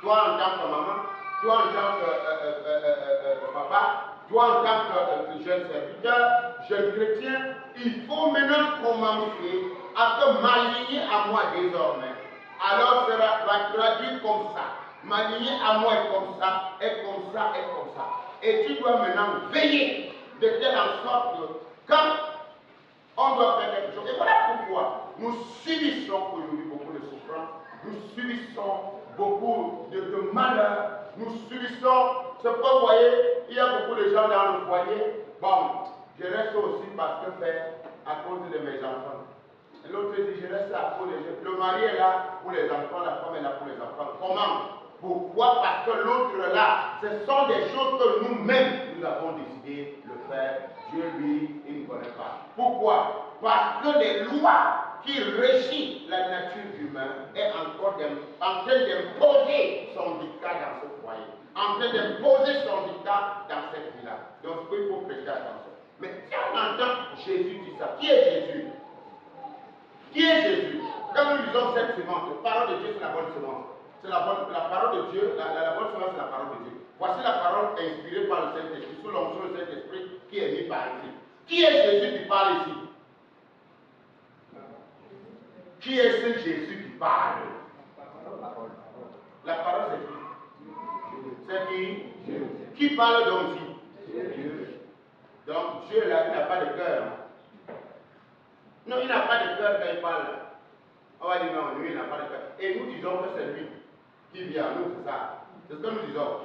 Toi en tant que maman, toi en tant que papa, toi en tant que jeune serviteur, jeune chrétien, il faut maintenant commencer à te m'aligner à moi désormais. Alors cela va traduire comme ça. M'aligner à moi est comme ça, est comme ça, est comme ça. Et tu dois maintenant veiller de telle en sorte que quand on doit faire quelque chose. Et voilà pourquoi nous subissons aujourd'hui beaucoup de souffrances, nous subissons beaucoup de malheurs, nous subissons, ce que vous voyez, il y a beaucoup de gens dans le foyer. Bon, je reste aussi parce que faire à cause de mes enfants. L'autre dit, je reste à cause des gens. Le mari est là pour les enfants, la femme est là pour les enfants. Comment? Pourquoi? Parce que l'autre là, ce sont des choses que nous-mêmes, nous avons décidé de faire. Dieu, lui, il ne connaît pas. Pourquoi? Parce que les lois qui régissent la nature humaine est encore en train d'imposer son dictat dans ce foyer, en train d'imposer son dictat dans cette vie-là. Donc, il faut prêter attention. Mais si on entend Jésus dire ça, qui est Jésus? Qui est Jésus? Quand nous lisons cette semence, la parole de Dieu, c'est la bonne semence. C'est la parole de Dieu, la bonne semence, c'est la parole de Dieu. Voici la parole inspirée par le Saint-Esprit, sous l'onction du Saint-Esprit qui est mis par ici. Qui est Jésus qui parle ici? Qui est ce Jésus qui parle? La parole, c'est qui? C'est qui? Dieu. Qui parle donc ici? Dieu. Donc Dieu là, il n'a pas de cœur. Non, il n'a pas de cœur quand il parle. On va dire non, lui il n'a pas de cœur. Et nous disons que c'est lui qui vient à nous, c'est ça. C'est ce que nous disons.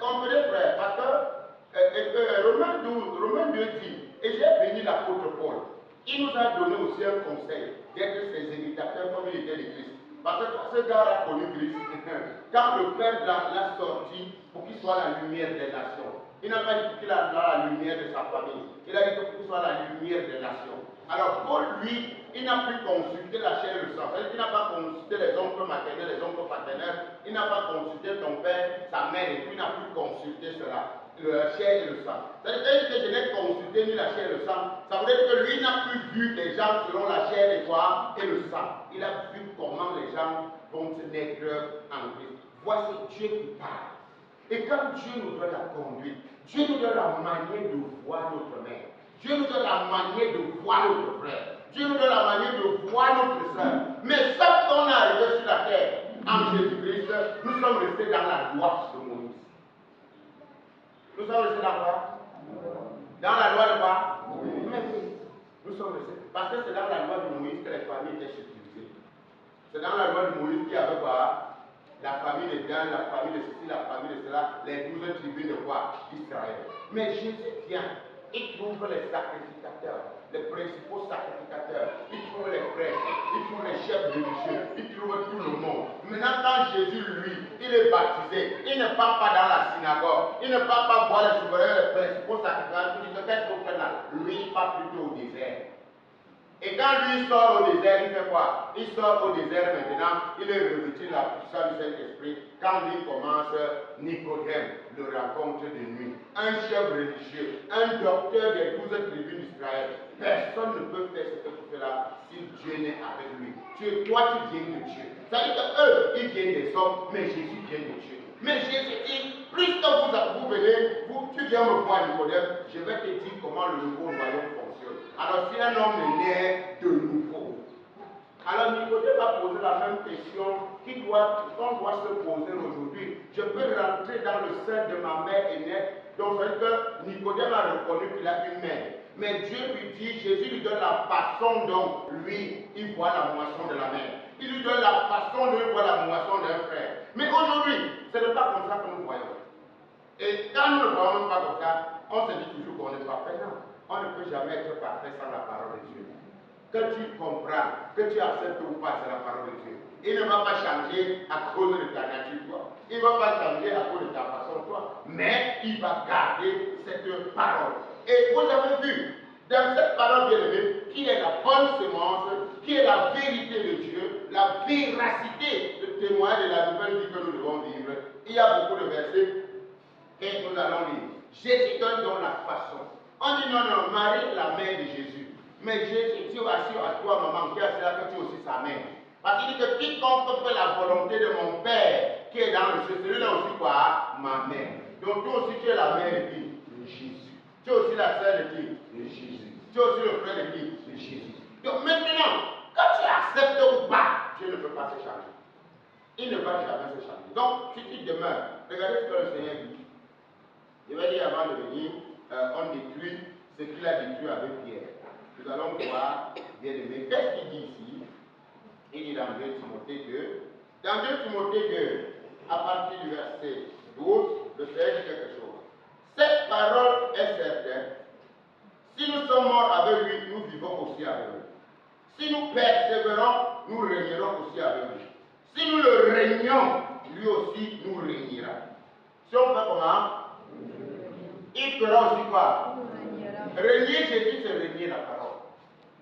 Comprenez frère, parce que Romains 2 dit, et j'ai béni l'apôtre Paul. Il nous a donné aussi un conseil d'être ses imitateurs comme il était de Christ. Parce que quand ce gars a connu Christ, quand le Père l'a sorti pour qu'il soit la lumière des nations, il n'a pas dit qu'il soit la lumière de sa famille. Il a dit qu'il soit la lumière des nations. Alors Paul, lui, il n'a plus consulté la chair et le sang. Il n'a pas consulté les oncles maternels, les oncles paternels. Il n'a pas consulté ton père, sa mère, et puis il n'a plus consulté cela, la chair et le sang. C'est-à-dire que je n'ai consulté ni la chair et le sang. Ça veut dire que lui n'a plus vu les gens selon la chair et quoi et le sang. Il a vu comment les gens vont se naître en Christ. Voici Dieu qui parle. Et quand Dieu nous donne la conduite, Dieu nous donne la manière de voir notre mère. Dieu nous donne la manière de voir notre frère. Dieu nous donne la manière de voir notre soeur. Mais sauf qu'on est arrivé sur la terre, en Jésus-Christ, nous sommes restés dans la loi de Moïse. Nous sommes restés dans quoi? Dans la loi de quoi? Oui. Nous sommes restés. Parce que c'est dans la loi de Moïse que les familles étaient subdivisées. C'est dans la loi de Moïse qu'il y avait quoi? La famille de Dan, la famille de ceci, la famille de cela, les 12 tribus de quoi? D'Israël. Mais Jésus vient. Il trouve les sacrificateurs, les principaux sacrificateurs, il trouve les prêtres, il trouve les chefs religieux, il trouve tout le monde. Maintenant, quand Jésus, lui, il est baptisé, il ne part pas dans la synagogue, il ne part pas voir les souverains, les principaux sacrificateurs, il dit qu'est-ce qu'on fait là? Lui, il part plutôt au désert. Et quand lui sort au désert, il fait quoi? Il sort au désert maintenant, il est revêtu de la puissance du Saint-Esprit. Quand lui commence, Nicodème le rencontre de nuit. Un chef religieux, un docteur des 12 tribus d'Israël. Personne ne peut faire ce que tu fais là si Dieu n'est avec lui. Toi, tu viens de Dieu. C'est-à-dire qu'eux, ils viennent des hommes, mais Jésus vient de Dieu. Mais Jésus dit, puisque vous venez, tu viens me voir Nicodème, je vais te dire comment le nouveau royaume fonctionne. Alors si un homme est né de nouveau, alors Nicodème a posé la même question qu'on doit se poser aujourd'hui. Je peux rentrer dans le sein de ma mère et naître. Donc c'est que Nicodème a reconnu qu'il a une mère. Mais Dieu lui dit, Jésus lui donne la façon dont lui, il voit la moisson de la mère. Il lui donne la façon dont il voit la moisson d'un frère. Mais aujourd'hui, ce n'est pas comme ça que nous voyons. Et quand nous ne voyons pas comme ça, on se dit toujours qu'on n'est pas parfait. Non, on ne peut jamais être parfait sans la parole de Dieu. Que tu comprends, que tu acceptes ou pas, c'est la parole de Dieu. Il ne va pas changer à cause de ta nature, toi. Il ne va pas changer à cause de ta façon, toi. Mais il va garder cette parole. Et vous avez vu, dans cette parole bien-aimée, qui est la bonne semence, qui est la vérité de Dieu, la véracité de témoin de la nouvelle vie que nous devons vivre. Il y a beaucoup de versets et nous allons lire. Jésus donne donc la façon. On dit non, non, Marie, la mère de Jésus. Mais Jésus, Dieu assure à toi, maman, qui a cela que tu es aussi sa mère. Parce qu'il dit que quiconque fait la volonté de mon Père qui est dans le ciel, celui-là aussi quoi? Ma mère. Donc toi aussi tu es la mère de qui? De Jésus. Tu es aussi la sœur de qui? De Jésus. Tu es aussi le frère de qui? De Jésus. Donc maintenant, quand tu acceptes ou pas, Dieu ne peut pas se changer. Il ne va jamais se changer. Donc si tu demeures, regardez ce que le Seigneur dit. Je vais dire avant de venir, on détruit ce qu'il a détruit avec Pierre. Nous allons voir, bien aimé, qu'est-ce qu'il dit ici? Il dit dans 2 Timothée 2. Dans 2 Timothée 2, à partir du verset 12, le Seigneur dit quelque chose. Cette parole est certaine. Si nous sommes morts avec lui, nous vivons aussi avec lui. Si nous persévérons, nous régnerons aussi avec lui. Si nous le régnons, lui aussi nous régnera. Si on fait comment? Il fera aussi quoi? Régner Jésus, c'est régner la parole.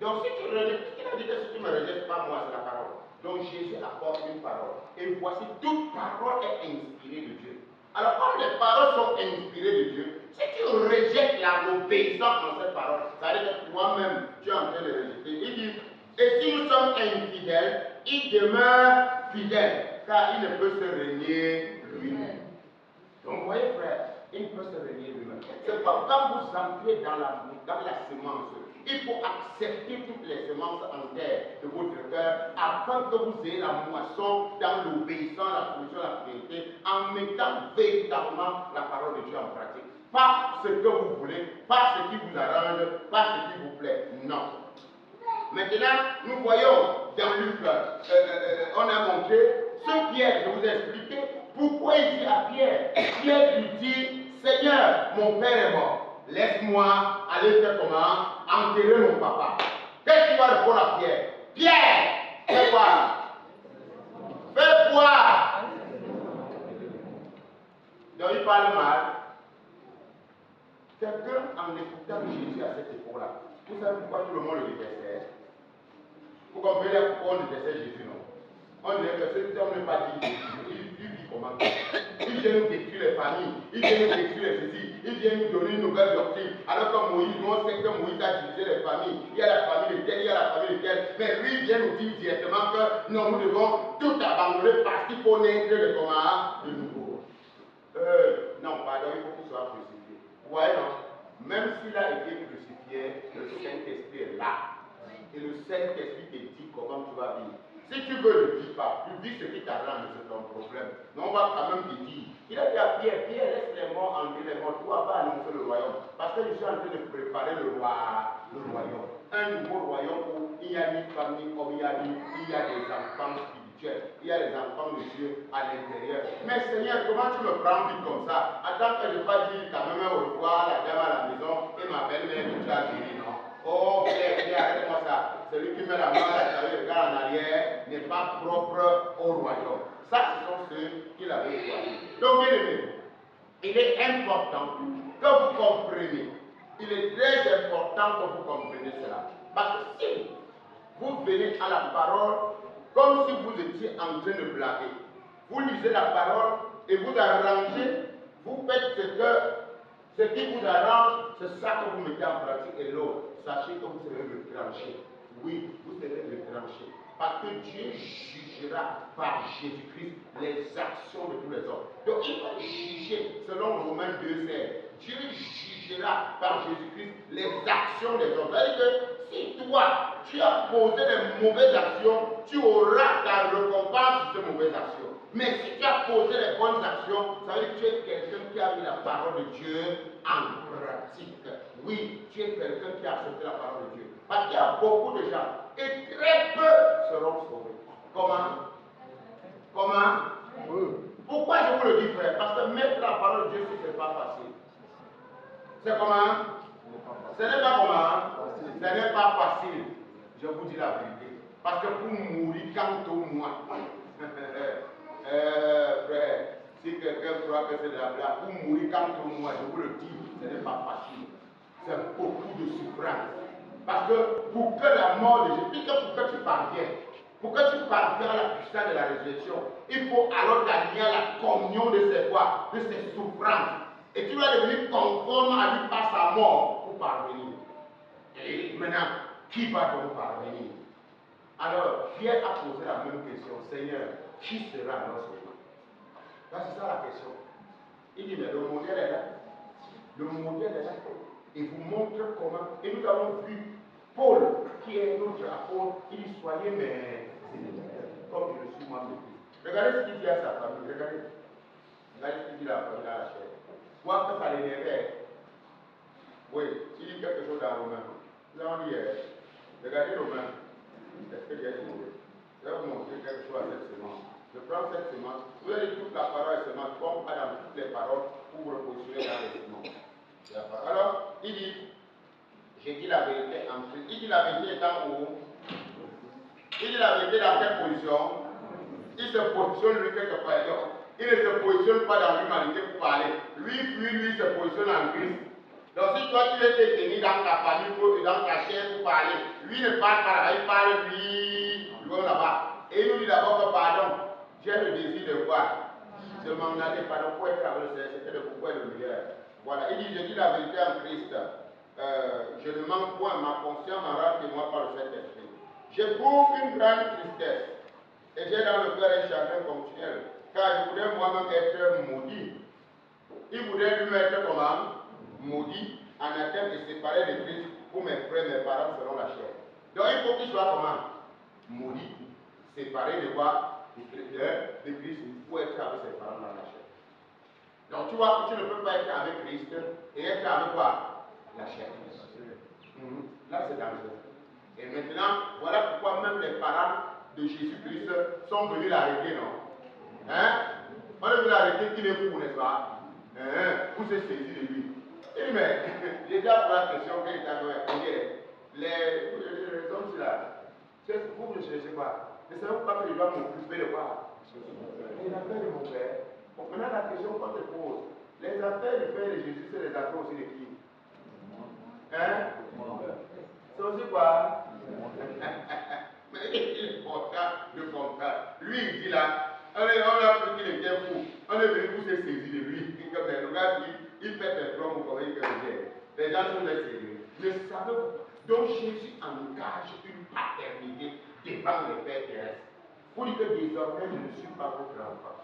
Donc si tu renies, il a dit que si tu me rejettes pas, moi c'est la parole. Donc Jésus apporte une parole. Et voici, toute parole est inspirée de Dieu. Alors comme les paroles sont inspirées de Dieu, si tu rejettes l'obéissance dans cette parole, ça veut dire que toi-même, tu es en train de rejeter. Il dit, et si nous sommes infidèles, il demeure fidèle, car il ne peut se régner lui-même. Donc vous voyez frère, il ne peut se régner lui-même. C'est pas quand vous entrez dans la semence, il faut accepter toutes les semences en terre de votre cœur afin que vous ayez la moisson dans l'obéissance, la soumission, la fidélité, en mettant véritablement la parole de Dieu en pratique. Pas ce que vous voulez, pas ce qui vous arrange, pas ce qui vous plaît. Non. Maintenant, nous voyons dans Luc, on a montré ce Pierre, je vous ai expliqué pourquoi il dit à Pierre. Pierre lui dit, Seigneur, mon père est mort. Laisse-moi aller faire comment? Enterrer mon papa. Qu'est-ce qu'il va répondre à Pierre? Pierre, fais quoi? Fais quoi? Donc il parle mal. Quelqu'un, en écoutant Jésus à cette époque-là, vous savez pourquoi tout le monde le détestait? Vous comprenez pourquoi on détestait Jésus, non? On dirait que cet homme n'est pas dit. Il vit comment? Il vient nous détruire les familles, il vient nous détruire les saisies, il vient nous donner une nouvelle doctrine. Alors que Moïse, nous on sait que Moïse a divisé les familles. Il y a la famille de tel, il y a la famille de tel. Mais lui, il vient nous dire directement que non, nous devons tout abandonner parce qu'il faut naître de comment? De nouveau. Non, pardon, il faut qu'il soit crucifié. Vous voyez, non? Même s'il a été crucifié, le Saint-Esprit est là. Et le Saint-Esprit te dit comment tu vas vivre. Si tu veux, ne dis pas. Tu dis ce qui t'arrange, c'est ton problème. Mais on va quand même te dire. Il a dit à Pierre, Pierre, laisse les morts entrer les morts. Toi, va annoncer le royaume. Parce que je suis en train de préparer le royaume. Un nouveau royaume où il n'y a ni famille, comme il y a des enfants spirituels. Il y a des enfants de Dieu à l'intérieur. Mais Seigneur, comment tu me prends vite comme ça? Attends que je fasse dire quand même au revoir, la dame à la maison et ma belle-mère que tu as guéri, non? Oh, Pierre, arrête-moi ça. Celui qui met la main à la regarde en arrière n'est pas propre au royaume. Ça, ce sont ceux qui l'avaient choisi. Donc, bien aimé, il est important que vous compreniez. Il est très important que vous compreniez cela. Parce que si vous venez à la parole comme si vous étiez en train de blaguer, vous lisez la parole et vous arrangez, vous faites ce qui vous arrange, c'est ça que vous mettez en pratique et l'autre. Sachez que vous serez retranché. Oui, vous serez retranché. Parce que Dieu jugera par Jésus-Christ les actions de tous les hommes. Donc il va juger, selon Romains 2,16. Dieu jugera par Jésus-Christ les actions des hommes. C'est-à-dire que si toi, tu as posé les mauvaises actions, tu auras ta récompense sur ces mauvaises actions. Mais si tu as posé les bonnes actions, ça veut dire que tu es quelqu'un qui a mis la parole de Dieu en pratique. Oui, tu es quelqu'un qui a accepté la parole de Dieu. Parce qu'il y a beaucoup de gens, et très peu seront sauvés. Comment? Pourquoi je vous le dis, frère? Parce que mettre la parole de Dieu, ce n'est pas facile. C'est comment? Ce n'est pas comment? Ce n'est pas facile. Je vous dis la vérité. Parce que pour mourir quand au moins, frère, si quelqu'un croit que c'est de la blague, pour mourir quand au moins, je vous le dis, ce n'est pas facile. C'est beaucoup de souffrance. Parce que pour que la mort de Jésus, pour que tu parviennes, pour que tu parviennes à la puissance de la résurrection, il faut alors gagner la communion de ses quoi, de ses souffrances. Et tu vas devenir conforme à lui par sa mort pour parvenir. Et maintenant, qui va donc parvenir? Alors, Pierre a posé la même question. Seigneur, qui sera notre sauveur? Là, c'est ça la question. Il dit, mais le modèle est là. Le modèle est là. Il vous montre comment. Et nous avons vu Paul, qui est notre apôtre, il dit, soyez mes ennemis, comme je le suis moi-même. Regardez ce qu'il dit à sa famille. Regardez. Regardez ce qu'il dit à la famille, à la chair. Moi, que ça l'énervait. Oui, il dit quelque chose dans Romain. Nous avons dit, regardez Romain. Est-ce que j'ai dit? Je vais vous montrer quelque chose à cette semence. Je prends cette semence. Vous avez toute la parole et semence. Bon, pas dans toutes les paroles pour vous repositionner dans les semences. Alors, il dit, j'ai dit la vérité en Christ. Il dit la vérité étant où? Il dit la vérité dans quelle position? Il se positionne lui quelque part. Il ne se positionne pas dans l'humanité pour parler. Lui se positionne en Christ. Donc si toi tu es détenu dans ta famille et dans ta chair pour parler, lui ne parle pas là, il parle lui là-bas. Et il nous dit d'abord que pardon, j'ai le désir de quoi? De m'en aller, pardon, pour être avec le Seigneur, c'était le pourquoi et le meilleur. Voilà, il dit, je dis la vérité en Christ. Je ne mens point, ma conscience m'en rend témoin par le Saint-Esprit. J'éprouve une grande tristesse et j'ai dans le cœur un chagrin continuel, car je voudrais moi-même être maudit. Il voudrait lui mettre comment? Maudit, anathème et séparé de Christ pour mes frères, mes parents selon la chair. Donc il faut qu'il soit comment? Maudit, séparé de quoi? De Christ pour être avec ses parents dans la chair. Donc tu vois que tu ne peux pas être avec Christ et être avec quoi? La chair. Là c'est dangereux. Et maintenant, voilà pourquoi même les parents de Jésus-Christ sont venus l'arrêter, non? Hein? On est venu l'arrêter qu'il est fou, n'est-ce pas? Vous êtes saisi de lui. Il dit, mais j'ai déjà pour la question qu'il t'a donné. Les hommes, c'est là. Vous ne cherchez pas. Ne savez pas que je dois m'occuper de quoi? Les affaires de mon père. Bon, maintenant, la question qu'on te pose, les affaires du Père de Jésus, c'est les affaires aussi de qui? Hein? C'est aussi quoi? Mais il est portant de contrat. Lui, il dit là, on a pris qu'il était fou. On est venu pour se saisir de lui. Comme le gars dit, il fait des promos comme il fait. Les gens sont les sérieux. Ne savez-vous pas? Donc Jésus engage une paternité devant le Père terrestre. Pour dire que désormais, je ne suis pas votre enfant.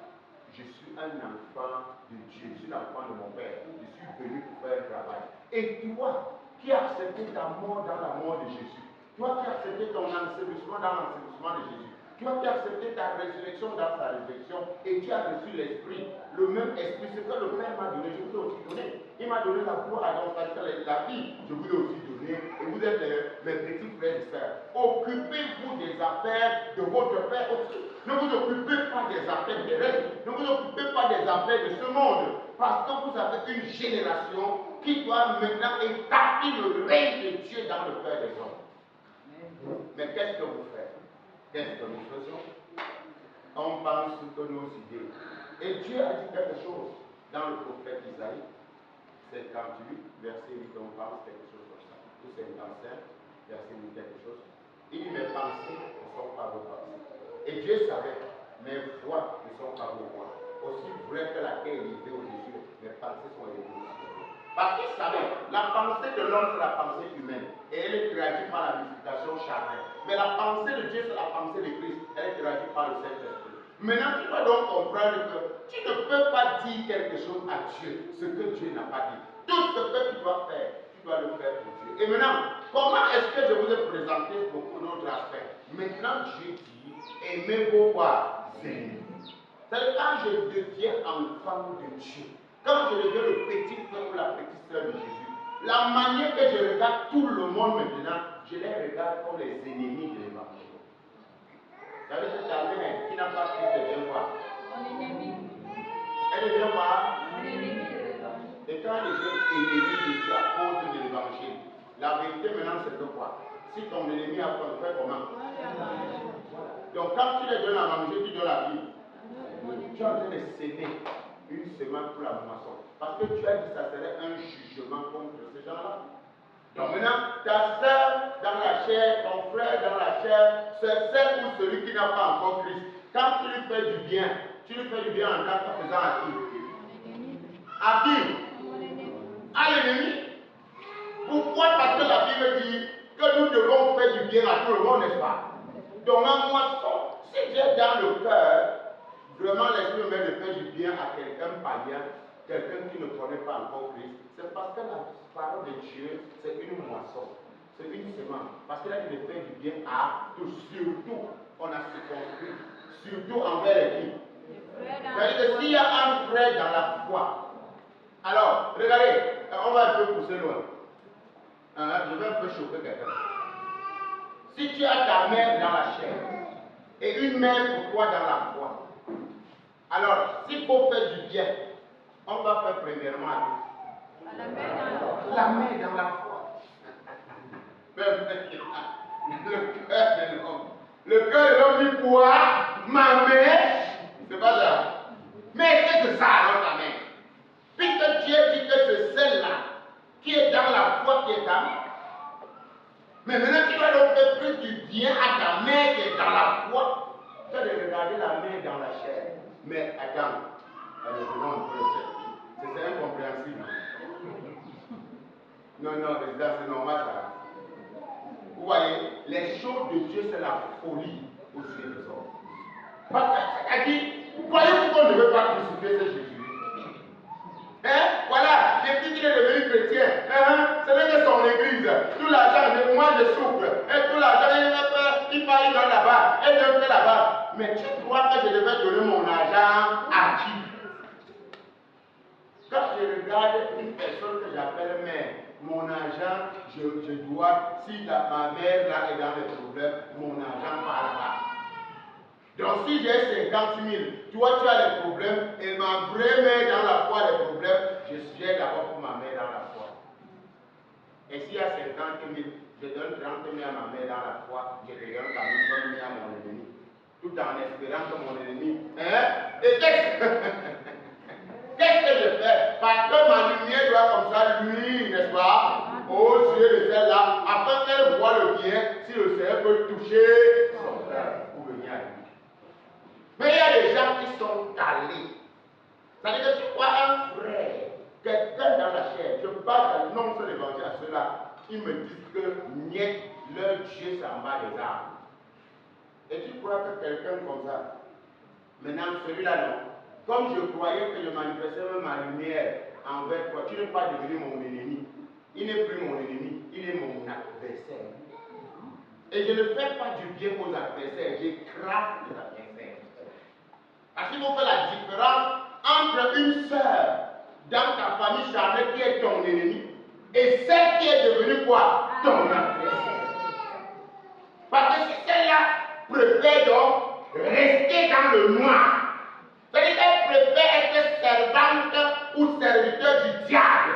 Je suis un enfant de Dieu. Je suis l'enfant de mon Père. Je suis venu pour faire un travail. Et toi, qui as accepté ta mort dans la mort de Jésus, toi qui as accepté ton ensevelissement dans l'ensevelissement de Jésus, toi qui as accepté ta résurrection dans sa résurrection, et tu as reçu l'Esprit, le même Esprit, ce que le Père m'a donné, je vous l'ai aussi donné. Il m'a donné la foi à la vie, je vous l'ai aussi donné, et vous êtes mes petits frères et sœurs. Occupez-vous des affaires de votre Père aussi. Ne vous occupez pas des affaires des restes, ne vous occupez pas des affaires de ce monde, parce que vous avez une génération qui doit maintenant établir le règne de Dieu dans le cœur des hommes. Mais qu'est-ce que vous faites? Qu'est-ce que nous faisons? On pense que nos idées. Et Dieu a dit quelque chose dans le prophète Isaïe, 58, verset 8, on pense quelque chose comme ça. Ou 55, verset 8, quelque chose. Il dit, mes pensées ne sont pas vos pensées. Et Dieu savait, mes voix ne sont pas vos voix. Aussi vrai que la terre est élevée au-dessus, mes pensées sont élevées au-dessus. Parce qu'il savait, la pensée de l'homme, c'est la pensée humaine. Et elle est traduite par la multiplication charnelle. Mais la pensée de Dieu, c'est la pensée de Christ. Elle est traduite par le Saint-Esprit. Maintenant, tu dois donc comprendre que tu ne peux pas dire quelque chose à Dieu, ce que Dieu n'a pas dit. Tout ce que tu dois faire, tu dois le faire pour Dieu. Et maintenant, comment est-ce que je vous ai présenté beaucoup d'autres aspects? Maintenant, Dieu dit, aimez vos ennemis. C'est quand je deviens enfant de Dieu. Quand je deviens le petit frère ou la petite sœur de Jésus, la manière que je regarde tout le monde maintenant, je les regarde comme les ennemis de l'évangile. Vous savez que ta mère qui n'a pas Christ devient quoi? Mon ennemi. Elle devient quoi? Mon ennemi de l'évangile. Et quand elle devient ennemi de Dieu à cause de l'évangile, la vérité maintenant c'est que quoi? Si ton ennemi a faim, fais comment? Donc quand tu les donnes à manger, tu donnes la vie. Tu es en train de s'aimer une semence pour la moisson. Parce que tu as dit que ça serait un jugement contre ces gens-là. Donc maintenant, ta soeur dans la chair, ton frère dans la chair, c'est celle ou celui qui n'a pas encore Christ. Quand tu lui fais du bien, tu lui fais du bien en tant que faisant à qui? À qui? À l'ennemi. Pourquoi? Parce que la Bible dit que nous devons faire du bien à tout le monde, n'est-ce pas? Donc, moi, si j'ai dans le cœur vraiment l'esprit me met de faire du bien à quelqu'un païen, quelqu'un qui ne connaît pas encore Christ, c'est parce que la parole de Dieu, c'est une moisson, c'est une semence. Parce qu'il a dit de faire du bien à tous, surtout, on a circonscrit, surtout envers les qui. C'est-à-dire que s'il y a un frère dans la foi, alors, regardez, on va un peu pousser loin. Je vais un peu choquer quelqu'un. Si tu as ta mère dans la chair et une mère pour toi dans la foi, alors s'il faut faire du bien, on va faire premièrement à la mère dans la foi. Le cœur de l'homme dit quoi? Ma mère, c'est pas ça. Mais est-ce que c'est ça alors ta mère? Puisque Dieu dit que c'est celle-là qui est dans la foi qui est ta mère. Mais maintenant, tu vas donc faire plus du bien à ta mère qui est dans la foi. Tu vas regarder la mère dans la chair. Mais attends, c'est incompréhensible. Non, c'est normal ça. Vous voyez, les choses de Dieu, c'est la folie aux yeux des hommes. Parce qu'elle dit, voyez-vous qu'on ne veut pas crucifier ce Jésus? Voilà, depuis qu'il est devenu chrétien, ce n'est que son église. Tout l'argent, moi je souffre. Et tout l'argent, il part, il donne là-bas, et donne là-bas. Mais tu crois que je devais donner mon argent à qui? Quand je regarde une personne que j'appelle mère, mon argent, je dois, si ma mère là est dans les problèmes, mon argent part là-bas. Donc si j'ai 50 000, toi tu as des problèmes, et ma vraie mère dans la foi a des problèmes, je suis d'abord pour ma mère dans la foi. Et s'il y a 50 000, je donne 30 000 à ma mère dans la foi, je regarde quand même 20 000 à mon ennemi. Tout en espérant que mon ennemi... Et qu'est-ce que je fais? Parce que ma lumière doit comme ça luire, n'est-ce pas? Aux yeux de celle-là, afin qu'elle voit le bien, si le Seigneur peut toucher son cœur pour venir à lui. Mais il y a des gens qui sont calés. C'est-à-dire que tu vois un frère, quelqu'un dans la chair, je parle d'un nom sur l'évangile à ceux-là, qui me disent que niet, leur Dieu s'en bat des arbres. Et tu crois que quelqu'un comme ça, maintenant celui-là non, comme je croyais que je manifestais ma lumière envers toi, tu n'es pas devenu mon ennemi. Il n'est plus mon ennemi, il est mon adversaire. Et je ne fais pas du bien aux adversaires, j'écrase les adversaires. Parce qu'il faut faire la différence entre une sœur dans ta famille charnelle qui est ton ennemi et celle qui est devenue quoi? Ton adversaire. Parce que si celle-là préfère donc rester dans le noir, c'est-à-dire qu'elle préfère être servante ou serviteur du diable,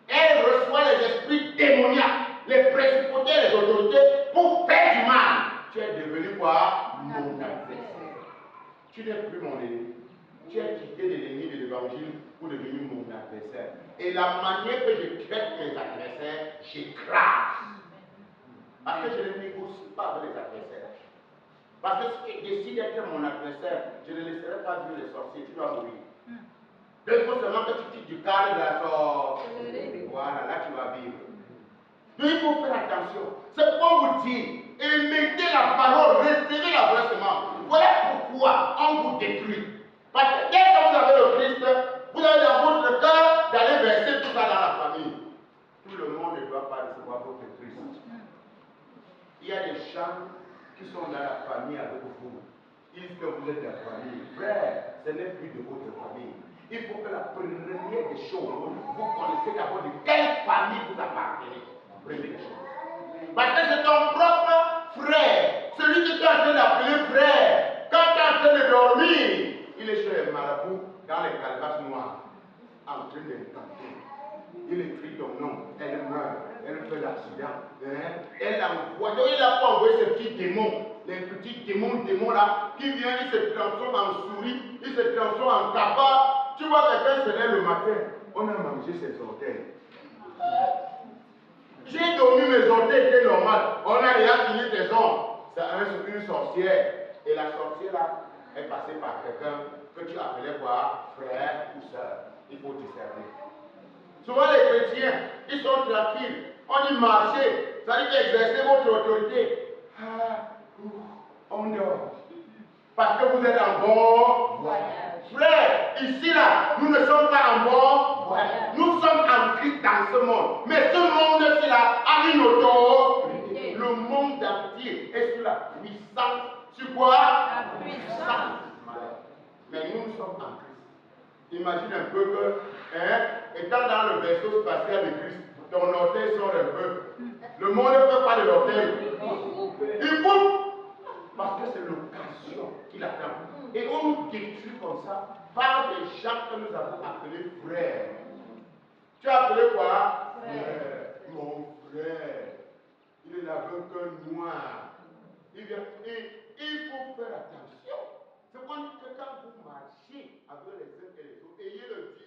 elle reçoit les esprits démoniaques, les principautés, les autorités pour faire du mal. Tu es devenu quoi? Mon adversaire. Tu n'es plus mon ennemi. Tu as quitté l'ennemi de l'évangile pour devenir mon adversaire. Et la manière que je traite mes adversaires, j'écrase. Parce que je ne négocie pas avec les adversaires. Parce que si tu décides d'être mon adversaire, je ne laisserai pas vivre les sorciers, tu vas mourir. Donc il faut seulement que tu quittes du cadre de la sorcellerie. Voilà, là tu vas vivre. Donc il faut faire attention. C'est pour vous dire, émettez la parole, respirez la vraie semence. Voilà pourquoi on vous détruit. Parce que dès que vous avez le Christ, vous avez dans votre cœur d'aller verser tout ça dans la famille. Tout le monde ne doit pas recevoir votre Christ. Il y a des gens qui sont dans la famille avec vous. Ils disent que vous êtes la famille. Frère, ce n'est plus de votre famille. Il faut que la première des choses, vous connaissez d'abord de quelle famille vous appartenez. Première chose. Parce que c'est ton propre frère, celui que tu es en train d'appeler frère. Quand tu es en train de dormir, il est chez les marabouts dans les calebasses noires, en train de canter. Il écrit ton nom, elle meurt, elle fait l'accident. Elle envoie, donc il n'a pas envoyé ces petits démons, les petits démons là, qui viennent, ils se transforment en souris, ils se transforment en tabac. Tu vois quelqu'un se lève le matin, on a mangé ses orteils. J'ai dormi, mes orteils étaient normales. On a déjà fini tes ongles. C'est une sorcière. Et la sorcière là est passée par quelqu'un que tu appelais quoi? Frère ou soeur. Il faut discerner. Souvent les chrétiens, ils sont tranquilles. On dit marcher, ça dit qu'exercer votre autorité. On dort. Parce que vous êtes en bon voyage. Frère, ici là, nous ne sommes pas en bon voyage. Nous sommes en Christ dans ce monde. Mais ce monde-ci là a une autorité. Le monde entier est sous la puissance. Sur quoi? La puissance. Mais nous sommes en Christ. Imagine un peu que, étant dans le vaisseau spatial de Christ, ton orteil sort un peu. Le monde ne peut pas de l'orteil. Il coupe. Parce que c'est l'occasion qu'il attend. Et on nous détruit comme ça par des gens que nous avons appelés frères. Tu as appelé quoi? Frère. Mon frère. Il est là avec un noir. Il vient. Et il faut faire attention. C'est qu'on dit que quand vous marchez avec les uns et les autres, ayez le dire.